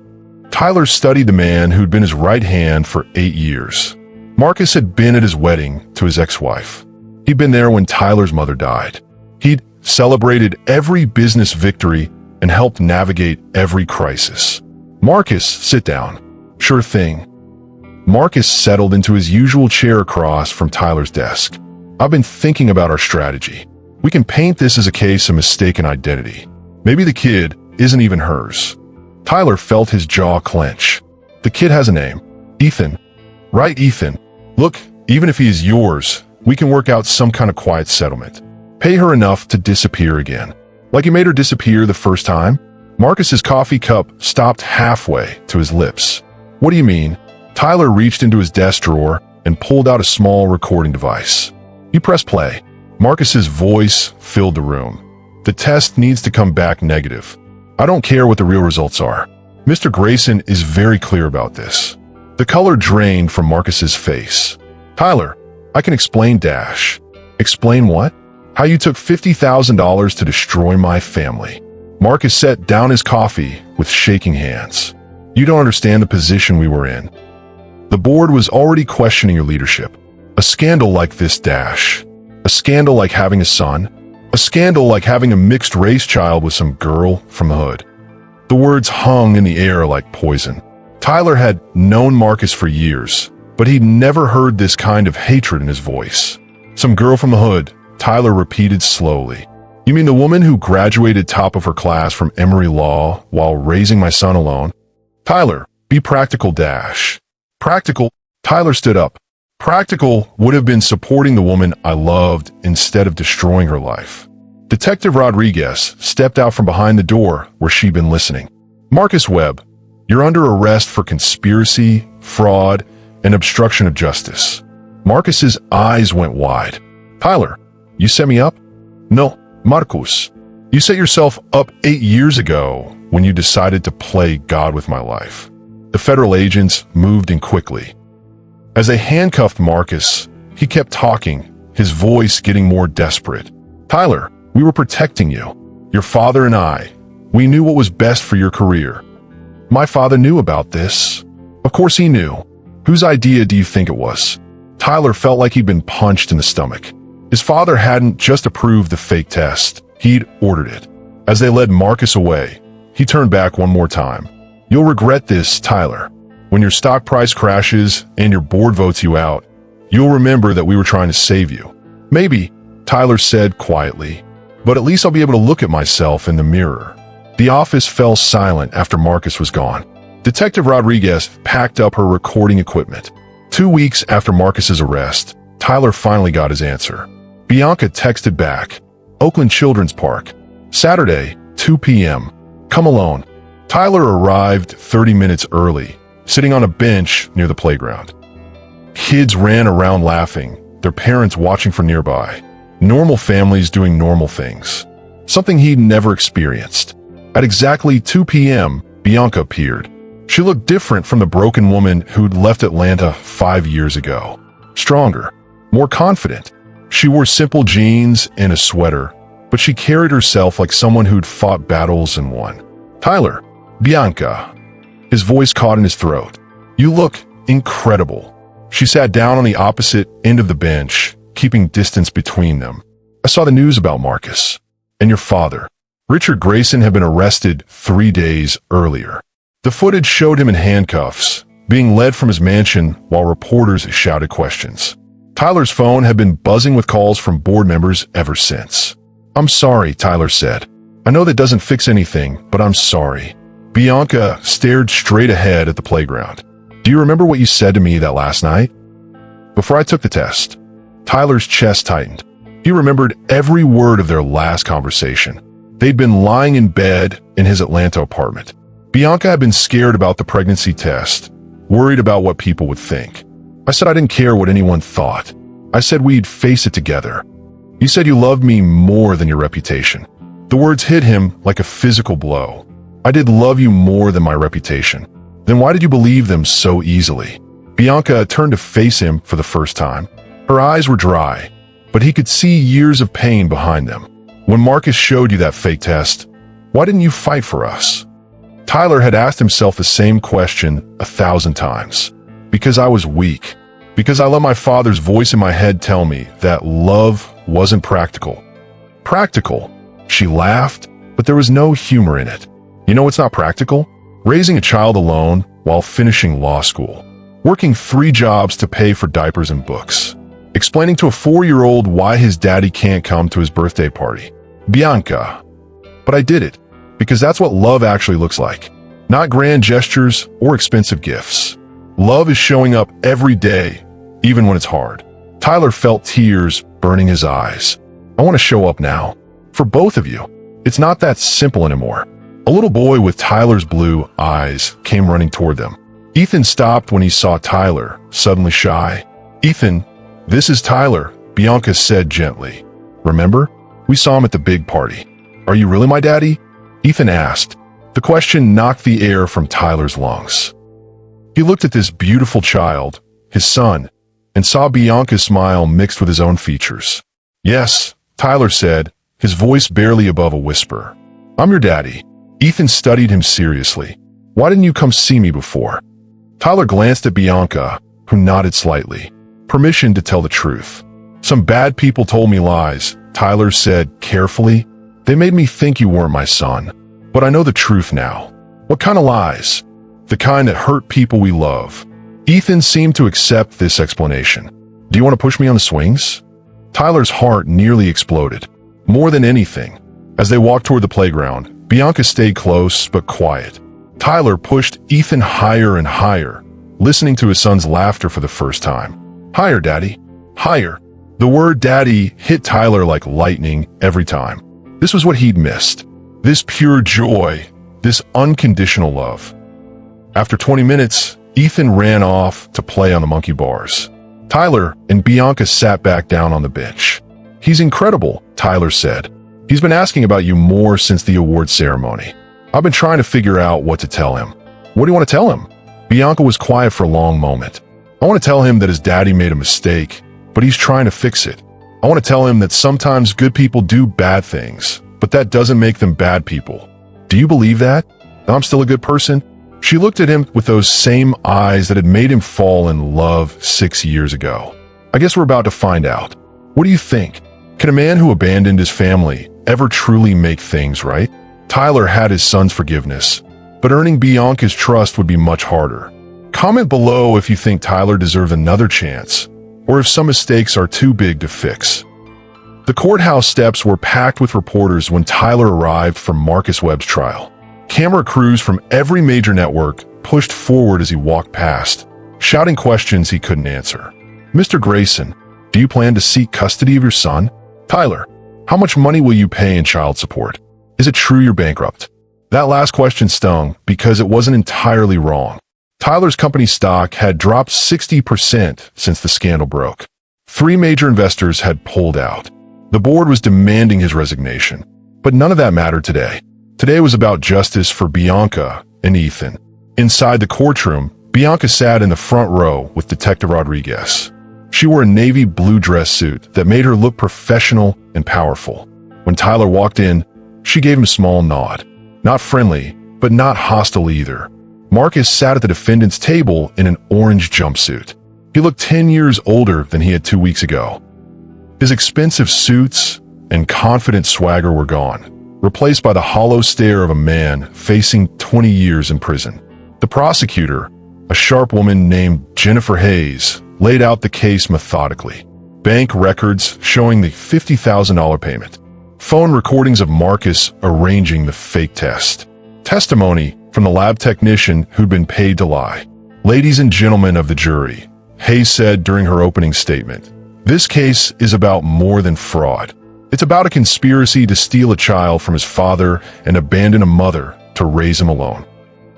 Tyler studied the man who'd been his right hand for 8 years. Marcus had been at his wedding to his ex-wife. He'd been there when Tyler's mother died. He'd celebrated every business victory and helped navigate every crisis. Marcus, sit down. Sure thing. Marcus settled into his usual chair across from Tyler's desk. I've been thinking about our strategy. We can paint this as a case of mistaken identity. Maybe the kid isn't even hers. Tyler felt his jaw clench. The kid has a name. Ethan. Right, Ethan. Look, even if he is yours, we can work out some kind of quiet settlement. Pay her enough to disappear again. Like you made her disappear the first time? Marcus's coffee cup stopped halfway to his lips. What do you mean? Tyler reached into his desk drawer and pulled out a small recording device. You press play. Marcus's voice filled the room. The test needs to come back negative. I don't care what the real results are. Mr. Grayson is very clear about this. The color drained from Marcus's face. Tyler, I can explain dash. Explain what? How you took $50,000 to destroy my family. Marcus set down his coffee with shaking hands. You don't understand the position we were in. The board was already questioning your leadership. A scandal like this dash. A scandal like having a son. A scandal like having a mixed-race child with some girl from the hood. The words hung in the air like poison. Tyler had known Marcus for years, but he'd never heard this kind of hatred in his voice. Some girl from the hood, Tyler repeated slowly. You mean the woman who graduated top of her class from Emory Law while raising my son alone? Tyler, be practical dash. Practical? Tyler stood up. Practical would have been supporting the woman I loved instead of destroying her life. Detective Rodriguez stepped out from behind the door where she'd been listening. Marcus Webb, you're under arrest for conspiracy, fraud, and obstruction of justice. Marcus's eyes went wide. Tyler, you set me up? No, Marcus. You set yourself up 8 years ago when you decided to play God with my life. The federal agents moved in quickly. As they handcuffed Marcus, he kept talking, his voice getting more desperate. Tyler, we were protecting you. Your father and I. We knew what was best for your career. My father knew about this. Of course he knew. Whose idea do you think it was? Tyler felt like he'd been punched in the stomach. His father hadn't just approved the fake test. He'd ordered it. As they led Marcus away, he turned back one more time. You'll regret this, Tyler. When your stock price crashes and your board votes you out, you'll remember that we were trying to save you. Maybe, Tyler said quietly, but at least I'll be able to look at myself in the mirror. The office fell silent after Marcus was gone. Detective Rodriguez packed up her recording equipment. 2 weeks after Marcus's arrest, Tyler finally got his answer. Bianca texted back, Oakland Children's Park, Saturday, 2 p.m. Come alone. Tyler arrived 30 minutes early, sitting on a bench near the playground. Kids ran around laughing, their parents watching from nearby. Normal families doing normal things. Something he'd never experienced. At exactly 2 p.m., Bianca appeared. She looked different from the broken woman who'd left Atlanta 5 years ago. Stronger, more confident. She wore simple jeans and a sweater, but she carried herself like someone who'd fought battles and won. Tyler, Bianca. His voice caught in his throat. You look incredible. She sat down on the opposite end of the bench, keeping distance between them. I saw the news about Marcus. And your father. Richard Grayson had been arrested 3 days earlier. The footage showed him in handcuffs, being led from his mansion while reporters shouted questions. Tyler's phone had been buzzing with calls from board members ever since. I'm sorry, Tyler said. I know that doesn't fix anything, but I'm sorry. Bianca stared straight ahead at the playground. Do you remember what you said to me that last night? Before I took the test. Tyler's chest tightened. He remembered every word of their last conversation. They'd been lying in bed in his Atlanta apartment. Bianca had been scared about the pregnancy test, worried about what people would think. I said I didn't care what anyone thought. I said we'd face it together. You said you loved me more than your reputation. The words hit him like a physical blow. I did love you more than my reputation. Then why did you believe them so easily? Bianca turned to face him for the first time. Her eyes were dry, but he could see years of pain behind them. When Marcus showed you that fake test, why didn't you fight for us? Tyler had asked himself the same question 1,000 times. Because I was weak. Because I let my father's voice in my head tell me that love wasn't practical. Practical? She laughed, but there was no humor in it. You know what's not practical? Raising a child alone while finishing law school. Working 3 jobs to pay for diapers and books. Explaining to a 4-year-old why his daddy can't come to his birthday party. Bianca. But I did it, because that's what love actually looks like. Not grand gestures or expensive gifts. Love is showing up every day, even when it's hard. Tyler felt tears burning his eyes. I want to show up now. For both of you. It's not that simple anymore. A little boy with Tyler's blue eyes came running toward them. Ethan stopped when he saw Tyler, suddenly shy. Ethan, this is Tyler, Bianca said gently. Remember? We saw him at the big party. Are you really my daddy? Ethan asked. The question knocked the air from Tyler's lungs. He looked at this beautiful child, his son, and saw Bianca's smile mixed with his own features. Yes, Tyler said, his voice barely above a whisper. I'm your daddy. Ethan studied him seriously. Why didn't you come see me before? Tyler glanced at Bianca, who nodded slightly. Permission to tell the truth. Some bad people told me lies, Tyler said carefully. They made me think you weren't my son. But I know the truth now. What kind of lies? The kind that hurt people we love. Ethan seemed to accept this explanation. Do you want to push me on the swings? Tyler's heart nearly exploded. More than anything. As they walked toward the playground, Bianca stayed close but quiet. Tyler pushed Ethan higher and higher, listening to his son's laughter for the first time. Higher, Daddy. Higher. The word daddy hit Tyler like lightning every time. This was what he'd missed. This pure joy. This unconditional love. After 20 minutes, Ethan ran off to play on the monkey bars. Tyler and Bianca sat back down on the bench. He's incredible, Tyler said. He's been asking about you more since the award ceremony. I've been trying to figure out what to tell him. What do you want to tell him? Bianca was quiet for a long moment. I want to tell him that his daddy made a mistake, but he's trying to fix it. I want to tell him that sometimes good people do bad things, but that doesn't make them bad people. Do you believe that? That I'm still a good person? She looked at him with those same eyes that had made him fall in love 6 years ago. I guess we're about to find out. What do you think? Can a man who abandoned his family ever truly make things right? Tyler had his son's forgiveness, but earning Bianca's trust would be much harder. Comment below if you think Tyler deserved another chance, or if some mistakes are too big to fix. The courthouse steps were packed with reporters when Tyler arrived for Marcus Webb's trial. Camera crews from every major network pushed forward as he walked past, shouting questions he couldn't answer. Mr. Grayson, do you plan to seek custody of your son? Tyler, how much money will you pay in child support? Is it true you're bankrupt? That last question stung because it wasn't entirely wrong. Tyler's company stock had dropped 60% since the scandal broke. 3 major investors had pulled out. The board was demanding his resignation, but none of that mattered today. Today was about justice for Bianca and Ethan. Inside the courtroom, Bianca sat in the front row with Detective Rodriguez. She wore a navy blue dress suit that made her look professional and powerful. When Tyler walked in, she gave him a small nod. Not friendly, but not hostile either. Marcus sat at the defendant's table in an orange jumpsuit. He looked 10 years older than he had 2 weeks ago. His expensive suits and confident swagger were gone, replaced by the hollow stare of a man facing 20 years in prison. The prosecutor, a sharp woman named Jennifer Hayes, laid out the case methodically. Bank records showing the $50,000 payment. Phone recordings of Marcus arranging the fake test. Testimony from the lab technician who'd been paid to lie. Ladies and gentlemen of the jury, Hayes said during her opening statement, this case is about more than fraud. It's about a conspiracy to steal a child from his father and abandon a mother to raise him alone.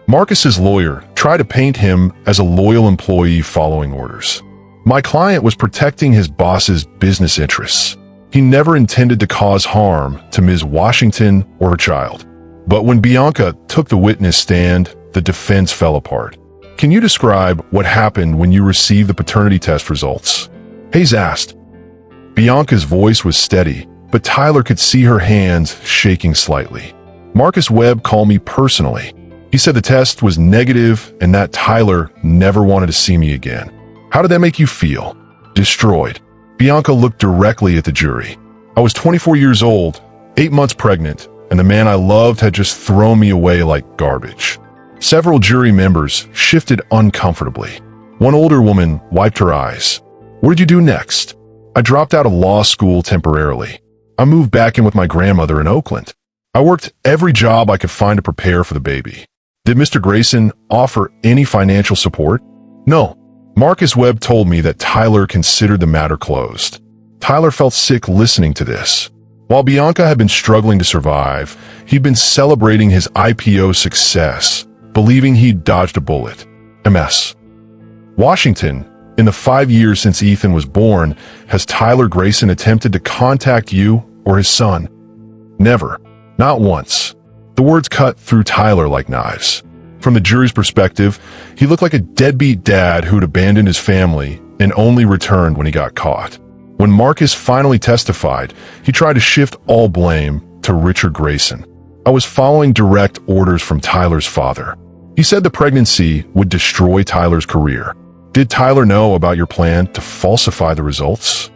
Marcus's lawyer tried to paint him as a loyal employee following orders. My client was protecting his boss's business interests. He never intended to cause harm to Ms. Washington or her child. But when Bianca took the witness stand, the defense fell apart. Can you describe what happened when you received the paternity test results? Hayes asked. Bianca's voice was steady, but Tyler could see her hands shaking slightly. Marcus Webb called me personally. He said the test was negative and that Tyler never wanted to see me again. How did that make you feel? Destroyed. Bianca looked directly at the jury. I was 24 years old, 8 months pregnant, and the man I loved had just thrown me away like garbage. Several jury members shifted uncomfortably. One older woman wiped her eyes. What did you do next? I dropped out of law school temporarily. I moved back in with my grandmother in Oakland. I worked every job I could find to prepare for the baby. Did Mr. Grayson offer any financial support? No. Marcus Webb told me that Tyler considered the matter closed. Tyler felt sick listening to this. While Bianca had been struggling to survive, he'd been celebrating his IPO success, believing he'd dodged a bullet. MS. Washington, in the 5 years since Ethan was born, has Tyler Grayson attempted to contact you or his son? Never. Not once. The words cut through Tyler like knives. From the jury's perspective, he looked like a deadbeat dad who'd abandoned his family and only returned when he got caught. When Marcus finally testified, he tried to shift all blame to Richard Grayson. I was following direct orders from Tyler's father. He said the pregnancy would destroy Tyler's career. Did Tyler know about your plan to falsify the results?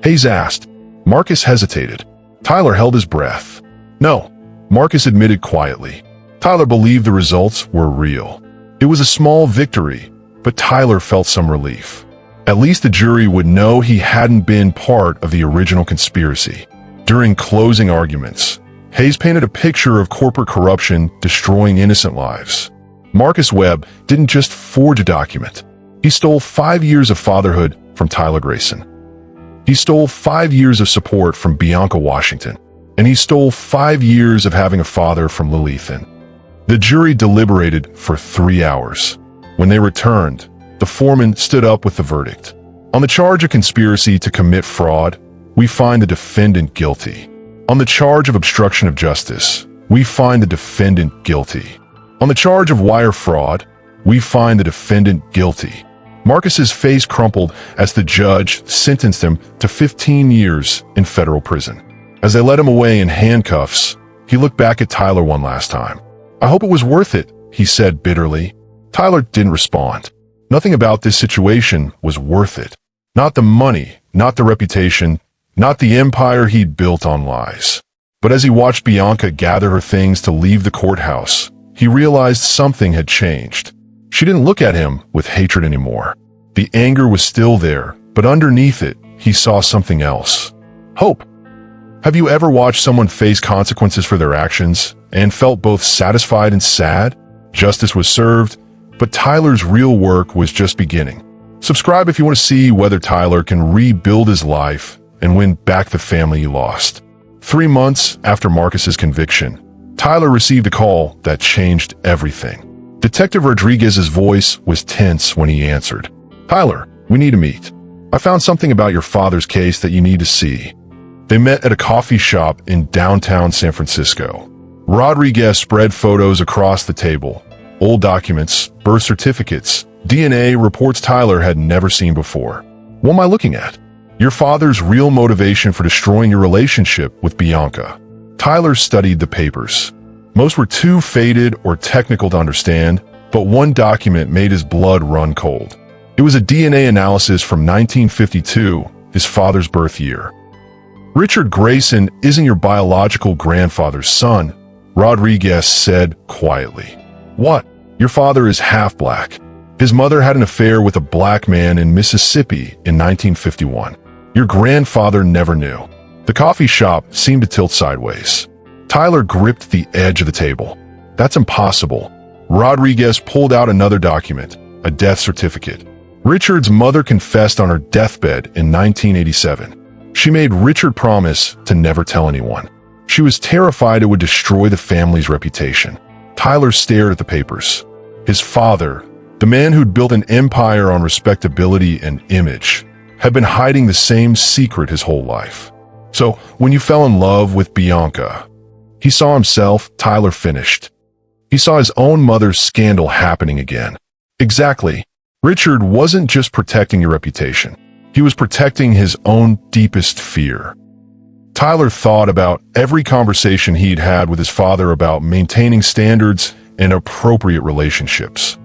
Hayes asked. Marcus hesitated. Tyler held his breath. No, Marcus admitted quietly. Tyler believed the results were real. It was a small victory, but Tyler felt some relief. At least the jury would know he hadn't been part of the original conspiracy. During closing arguments, Hayes painted a picture of corporate corruption destroying innocent lives. Marcus Webb didn't just forge a document. He stole 5 years of fatherhood from Tyler Grayson. He stole 5 years of support from Bianca Washington. And he stole 5 years of having a father from Lil Ethan. The jury deliberated for 3 hours. When they returned, the foreman stood up with the verdict. On the charge of conspiracy to commit fraud, we find the defendant guilty. On the charge of obstruction of justice, we find the defendant guilty. On the charge of wire fraud, we find the defendant guilty. Marcus's face crumpled as the judge sentenced him to 15 years in federal prison. As they led him away in handcuffs, he looked back at Tyler one last time. I hope it was worth it, he said bitterly. Tyler didn't respond. Nothing about this situation was worth it. Not the money, not the reputation, not the empire he'd built on lies. But as he watched Bianca gather her things to leave the courthouse, he realized something had changed. She didn't look at him with hatred anymore. The anger was still there, but underneath it, he saw something else. Hope. Have you ever watched someone face consequences for their actions and felt both satisfied and sad? Justice was served, but Tyler's real work was just beginning. Subscribe if you want to see whether Tyler can rebuild his life and win back the family he lost. 3 months after Marcus's conviction, Tyler received a call that changed everything. Detective Rodriguez's voice was tense when he answered. Tyler, we need to meet. I found something about your father's case that you need to see. They met at a coffee shop in downtown San Francisco. Rodriguez spread photos across the table. Old documents, birth certificates, DNA reports Tyler had never seen before. What am I looking at? Your father's real motivation for destroying your relationship with Bianca. Tyler studied the papers. Most were too faded or technical to understand, but one document made his blood run cold. It was a DNA analysis from 1952, his father's birth year. Richard Grayson isn't your biological grandfather's son, Rodriguez said quietly. What? Your father is half black. His mother had an affair with a black man in Mississippi in 1951. Your grandfather never knew. The coffee shop seemed to tilt sideways. Tyler gripped the edge of the table. That's impossible. Rodriguez pulled out another document, a death certificate. Richard's mother confessed on her deathbed in 1987. She made Richard promise to never tell anyone. She was terrified it would destroy the family's reputation. Tyler stared at the papers. His father, the man who'd built an empire on respectability and image, had been hiding the same secret his whole life. So, when you fell in love with Bianca, he saw himself, Tyler finished. He saw his own mother's scandal happening again. Exactly. Richard wasn't just protecting your reputation. He was protecting his own deepest fear. Tyler thought about every conversation he'd had with his father about maintaining standards and appropriate relationships.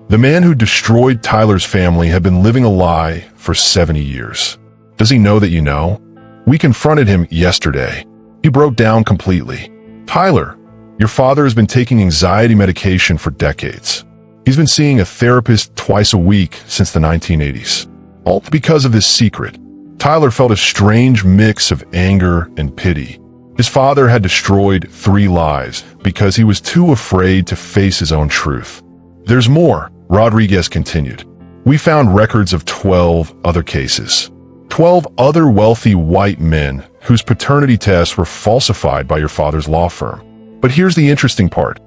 The man who destroyed Tyler's family had been living a lie for 70 years. Does he know that you know? We confronted him yesterday. He broke down completely. Tyler, your father has been taking anxiety medication for decades. He's been seeing a therapist twice a week since the 1980s. All because of this secret. Tyler felt a strange mix of anger and pity. His father had destroyed 3 lives because he was too afraid to face his own truth. There's more, Rodriguez continued. We found records of 12 other cases. 12 other wealthy white men whose paternity tests were falsified by your father's law firm. But here's the interesting part.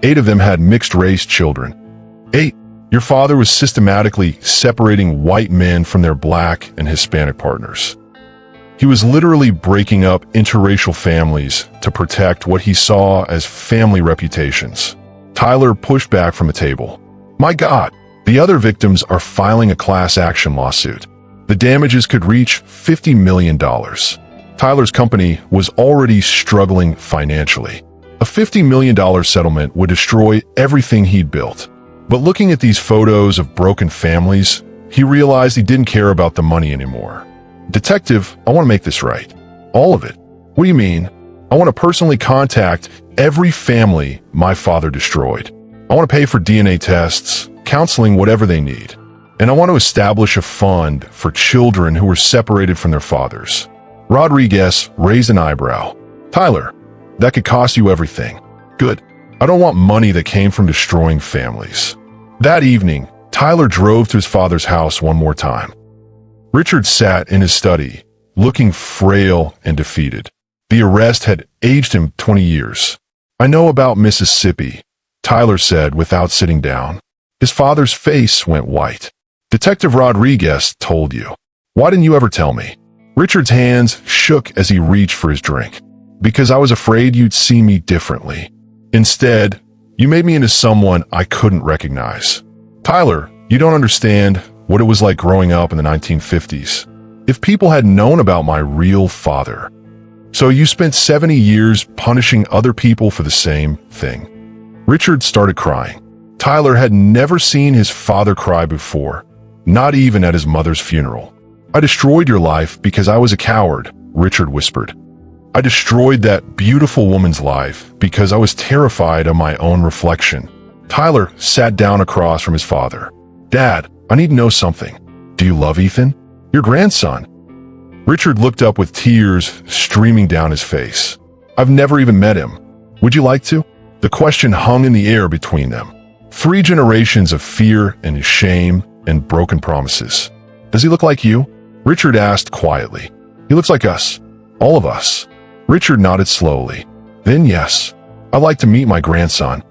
8 of them had mixed-race children. 8. Your father was systematically separating white men from their black and Hispanic partners. He was literally breaking up interracial families to protect what he saw as family reputations. Tyler pushed back from the table. My God, the other victims are filing a class action lawsuit. The damages could reach $50 million. Tyler's company was already struggling financially. A $50 million settlement would destroy everything he'd built. But looking at these photos of broken families, he realized he didn't care about the money anymore. Detective, I want to make this right. All of it. What do you mean? I want to personally contact every family my father destroyed. I want to pay for DNA tests, counseling, whatever they need. And I want to establish a fund for children who were separated from their fathers. Rodriguez raised an eyebrow. Tyler, that could cost you everything. Good. I don't want money that came from destroying families. That evening, Tyler drove to his father's house one more time. Richard sat in his study, looking frail and defeated. The arrest had aged him 20 years. I know about Mississippi, Tyler said without sitting down. His father's face went white. Detective Rodriguez told you. Why didn't you ever tell me? Richard's hands shook as he reached for his drink. Because I was afraid you'd see me differently. Instead, you made me into someone I couldn't recognize. Tyler, you don't understand what it was like growing up in the 1950s. If people had known about my real father. So you spent 70 years punishing other people for the same thing. Richard started crying. Tyler had never seen his father cry before, not even at his mother's funeral. I destroyed your life because I was a coward, Richard whispered. I destroyed that beautiful woman's life because I was terrified of my own reflection. Tyler sat down across from his father. Dad, I need to know something. Do you love Ethan? Your grandson? Richard looked up with tears streaming down his face. I've never even met him. Would you like to? The question hung in the air between them. 3 generations of fear and shame and broken promises. Does he look like you? Richard asked quietly. He looks like us. All of us. Richard nodded slowly. Then yes, I'd like to meet my grandson.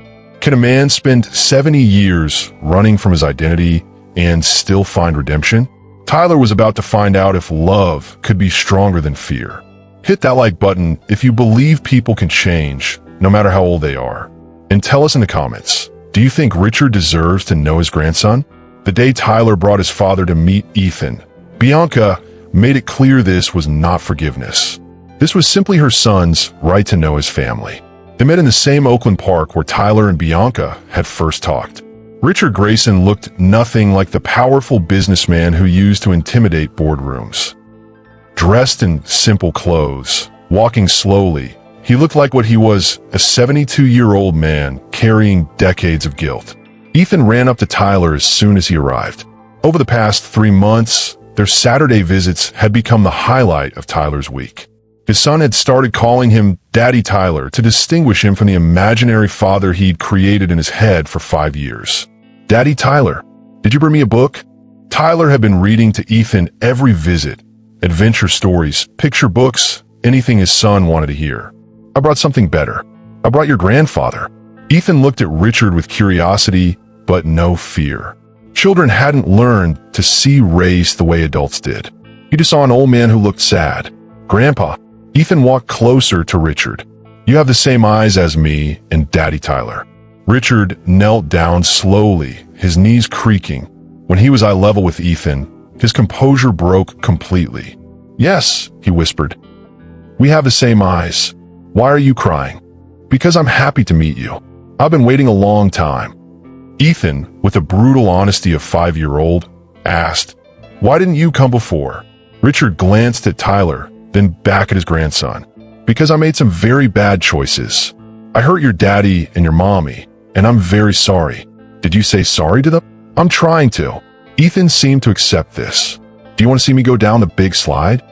Can a man spend 70 years running from his identity and still find redemption? Tyler was about to find out if love could be stronger than fear. Hit that like button if you believe people can change, no matter how old they are. And tell us in the comments, do you think Richard deserves to know his grandson? The day Tyler brought his father to meet Ethan, Bianca made it clear this was not forgiveness. This was simply her son's right to know his family. They met in the same Oakland park where Tyler and Bianca had first talked. Richard Grayson looked nothing like the powerful businessman who used to intimidate boardrooms. Dressed in simple clothes, walking slowly, he looked like what he was, a 72-year-old man carrying decades of guilt. Ethan ran up to Tyler as soon as he arrived. Over the past 3 months, their Saturday visits had become the highlight of Tyler's week. His son had started calling him Daddy Tyler to distinguish him from the imaginary father he'd created in his head for 5 years. Daddy Tyler, did you bring me a book? Tyler had been reading to Ethan every visit, adventure stories, picture books, anything his son wanted to hear. I brought something better. I brought your grandfather. Ethan looked at Richard with curiosity, but no fear. Children hadn't learned to see race the way adults did. He just saw an old man who looked sad. Grandpa, Ethan walked closer to Richard. You have the same eyes as me and Daddy Tyler. Richard knelt down slowly, his knees creaking. When he was eye level with Ethan, his composure broke completely. Yes, he whispered. We have the same eyes. Why are you crying? Because I'm happy to meet you. I've been waiting a long time. Ethan, with the brutal honesty of 5-year-old, asked, "Why didn't you come before?" Richard glanced at Tyler, then back at his grandson. "Because I made some very bad choices. I hurt your daddy and your mommy, and I'm very sorry." "Did you say sorry to them?" "I'm trying to." Ethan seemed to accept this. "Do you want to see me go down the big slide?"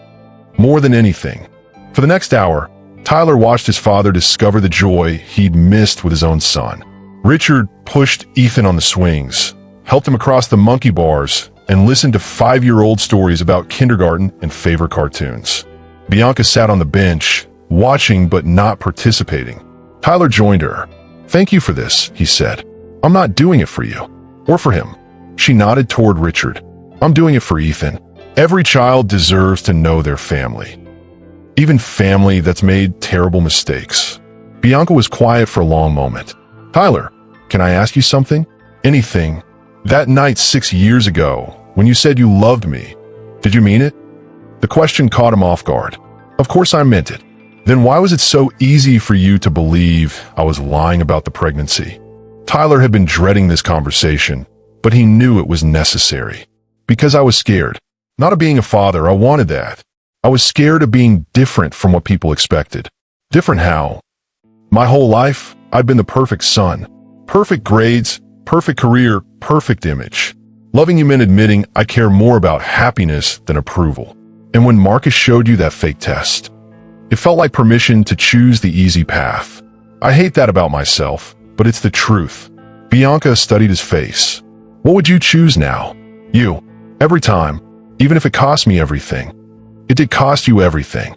More than anything. For the next hour, Tyler watched his father discover the joy he'd missed with his own son. Richard pushed Ethan on the swings, helped him across the monkey bars, and listened to 5-year-old stories about kindergarten and favorite cartoons. Bianca sat on the bench, watching but not participating. Tyler joined her. "Thank you for this," he said. "I'm not doing it for you. Or for him." She nodded toward Richard. "I'm doing it for Ethan. Every child deserves to know their family. Even family that's made terrible mistakes." Bianca was quiet for a long moment. "Tyler, can I ask you something?" "Anything. That night 6 years ago, when you said you loved me, did you mean it?" The question caught him off guard. "Of course I meant it." "Then why was it so easy for you to believe I was lying about the pregnancy?" Tyler had been dreading this conversation, but he knew it was necessary. "Because I was scared. Not of being a father, I wanted that. I was scared of being different from what people expected." "Different how?" "My whole life, I'd been the perfect son. Perfect grades, perfect career, perfect image. Loving you meant admitting I care more about happiness than approval. And when Marcus showed you that fake test, it felt like permission to choose the easy path. I hate that about myself, but it's the truth." Bianca studied his face. "What would you choose now?" "You. Every time. Even if it cost me everything." "It did cost you everything."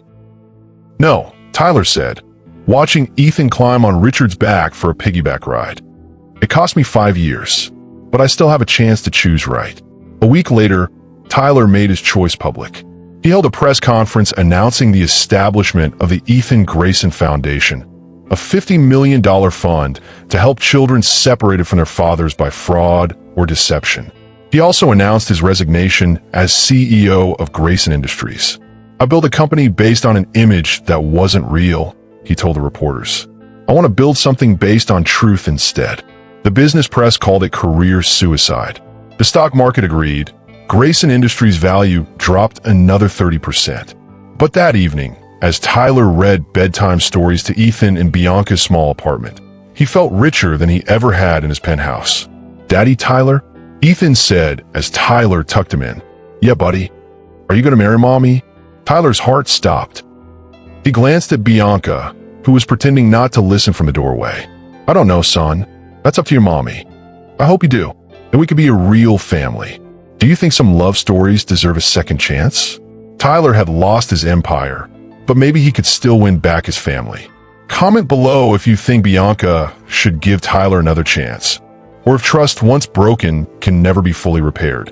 "No," Tyler said, watching Ethan climb on Richard's back for a piggyback ride. "It cost me 5 years, but I still have a chance to choose right." A week later, Tyler made his choice public. He held a press conference announcing the establishment of the Ethan Grayson Foundation, a $50 million fund to help children separated from their fathers by fraud or deception. He also announced his resignation as CEO of Grayson Industries. "I built a company based on an image that wasn't real," he told the reporters. "I want to build something based on truth instead." The business press called it career suicide. The stock market agreed. Grayson Industries' value dropped another 30%. But that evening, as Tyler read bedtime stories to Ethan in Bianca's small apartment, he felt richer than he ever had in his penthouse. "Daddy, Tyler?" Ethan said as Tyler tucked him in. "Yeah, buddy. Are you going to marry Mommy?" Tyler's heart stopped. He glanced at Bianca, who was pretending not to listen from the doorway. "I don't know, son. That's up to your mommy. I hope you do, and we could be a real family. Do you think some love stories deserve a second chance?" Tyler had lost his empire, but maybe he could still win back his family. Comment below if you think Bianca should give Tyler another chance, or if trust once broken can never be fully repaired.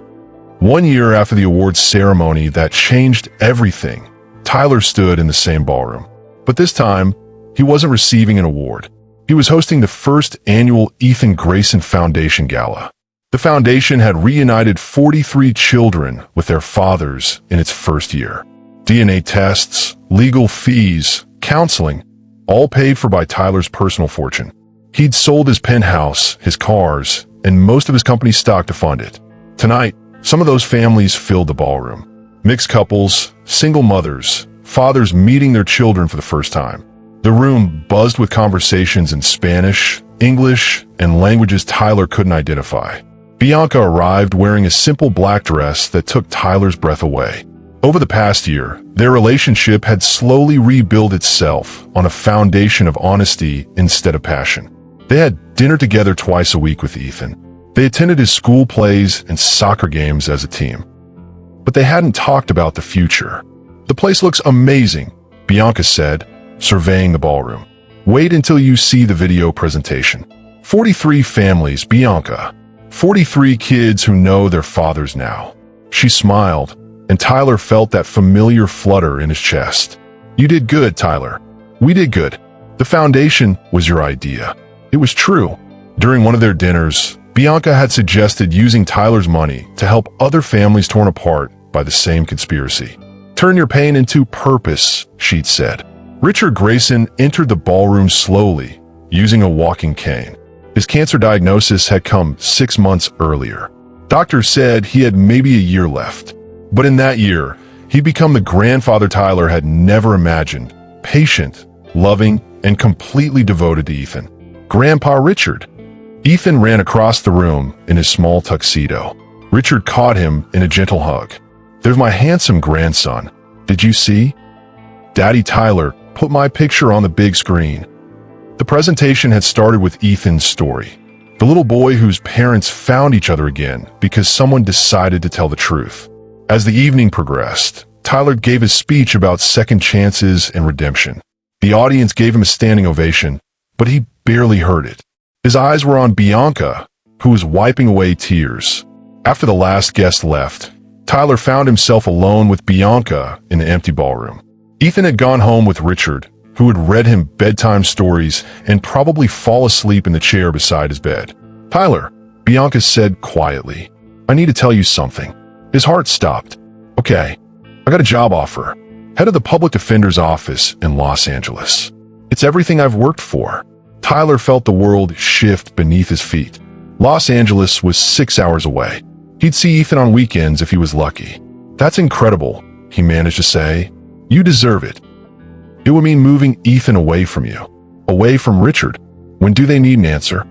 1 year after the awards ceremony that changed everything, Tyler stood in the same ballroom. But this time, he wasn't receiving an award. He was hosting the first annual Ethan Grayson Foundation Gala. The foundation had reunited 43 children with their fathers in its first year. DNA tests, legal fees, counseling, all paid for by Tyler's personal fortune. He'd sold his penthouse, his cars, and most of his company's stock to fund it. Tonight, some of those families filled the ballroom. Mixed couples, single mothers, fathers meeting their children for the first time. The room buzzed with conversations in Spanish, English, and languages Tyler couldn't identify. Bianca arrived wearing a simple black dress that took Tyler's breath away. Over the past year, their relationship had slowly rebuilt itself on a foundation of honesty instead of passion. They had dinner together twice a week with Ethan. They attended his school plays and soccer games as a team. But they hadn't talked about the future. "The place looks amazing," Bianca said, surveying the ballroom. "Wait until you see the video presentation. 43 families, Bianca. 43 kids who know their fathers now." She smiled, and Tyler felt that familiar flutter in his chest. "You did good, Tyler. We did good. The foundation was your idea." It was true. During one of their dinners, Bianca had suggested using Tyler's money to help other families torn apart by the same conspiracy. "Turn your pain into purpose," she'd said. Richard Grayson entered the ballroom slowly, using a walking cane. His cancer diagnosis had come 6 months earlier. Doctors said he had maybe a year left. But in that year, he'd become the grandfather Tyler had never imagined. Patient, loving, and completely devoted to Ethan. Grandpa Richard. Ethan ran across the room in his small tuxedo. Richard caught him in a gentle hug. "There's my handsome grandson. Did you see? Daddy Tyler put my picture on the big screen." The presentation had started with Ethan's story. The little boy whose parents found each other again because someone decided to tell the truth. As the evening progressed, Tyler gave his speech about second chances and redemption. The audience gave him a standing ovation, but he barely heard it. His eyes were on Bianca, who was wiping away tears. After the last guest left, Tyler found himself alone with Bianca in the empty ballroom. Ethan had gone home with Richard, who had read him bedtime stories and probably fall asleep in the chair beside his bed. "Tyler," Bianca said quietly, "I need to tell you something." His heart stopped. "Okay, I got a job offer. Head of the public defender's office in Los Angeles. It's everything I've worked for." Tyler felt the world shift beneath his feet. Los Angeles was 6 hours away. He'd see Ethan on weekends if he was lucky. "That's incredible," he managed to say. "You deserve it." It would mean moving Ethan away from you, away from Richard. When do they need an answer?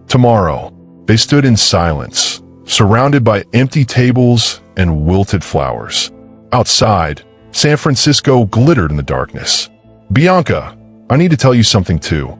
Tomorrow. They stood in silence, surrounded by empty tables and wilted flowers. Outside, San Francisco glittered in the darkness. "Bianca, I need to tell you something too."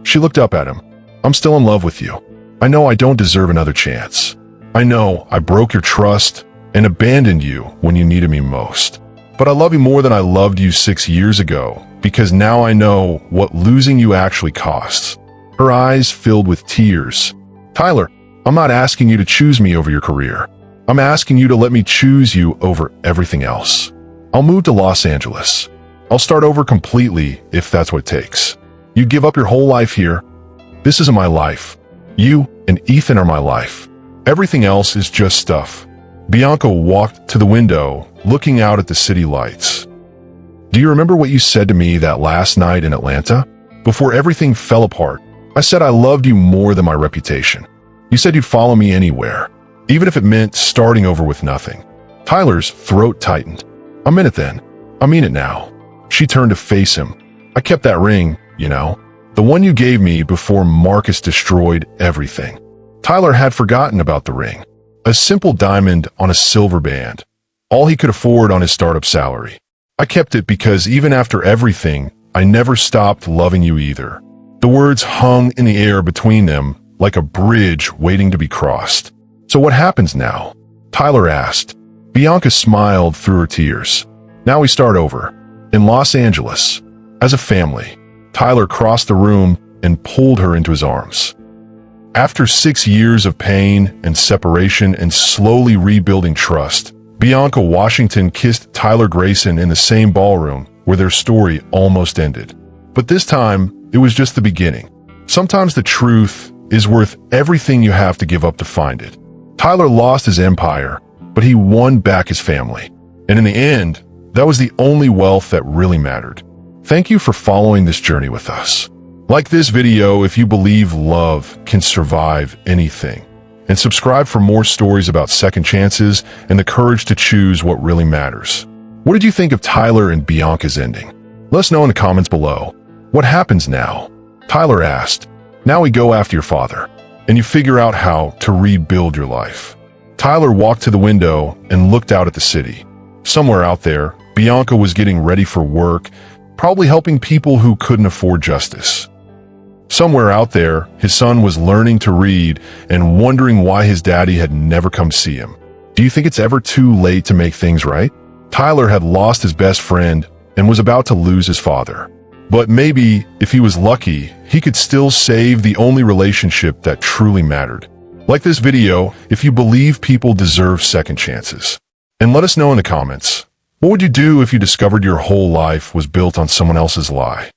She looked up at him. "I'm still in love with you. I know I don't deserve another chance. I know I broke your trust and abandoned you when you needed me most. But I love you more than I loved you 6 years ago, because now I know what losing you actually costs." Her eyes filled with tears. "Tyler, I'm not asking you to choose me over your career. I'm asking you to let me choose you over everything else. I'll move to Los Angeles. I'll start over completely if that's what it takes. You give up your whole life here. This isn't my life. You and Ethan are my life. Everything else is just stuff." Bianca walked to the window, looking out at the city lights. "Do you remember what you said to me that last night in Atlanta? Before everything fell apart, I said I loved you more than my reputation. You said you'd follow me anywhere, even if it meant starting over with nothing." Tyler's throat tightened. "I meant it then. I mean it now." She turned to face him. "I kept that ring, you know, the one you gave me before Marcus destroyed everything." Tyler had forgotten about the ring. A simple diamond on a silver band. All he could afford on his startup salary. "I kept it because even after everything, I never stopped loving you either." The words hung in the air between them like a bridge waiting to be crossed. "So what happens now?" Tyler asked. Bianca smiled through her tears. "Now we start over. In Los Angeles. As a family." Tyler crossed the room and pulled her into his arms. After 6 years of pain and separation and slowly rebuilding trust, Bianca Washington kissed Tyler Grayson in the same ballroom where their story almost ended. But this time, it was just the beginning. Sometimes the truth is worth everything you have to give up to find it. Tyler lost his empire, but he won back his family. And in the end, that was the only wealth that really mattered. Thank you for following this journey with us. Like this video if you believe love can survive anything. And subscribe for more stories about second chances and the courage to choose what really matters. What did you think of Tyler and Bianca's ending? Let us know in the comments below. What happens now? Tyler asked. Now we go after your father, and you figure out how to rebuild your life. Tyler walked to the window and looked out at the city. Somewhere out there, Bianca was getting ready for work, probably helping people who couldn't afford justice. Somewhere out there, his son was learning to read and wondering why his daddy had never come see him. Do you think it's ever too late to make things right? Tyler had lost his best friend and was about to lose his father. But maybe, if he was lucky, he could still save the only relationship that truly mattered. Like this video if you believe people deserve second chances. And let us know in the comments, what would you do if you discovered your whole life was built on someone else's lie?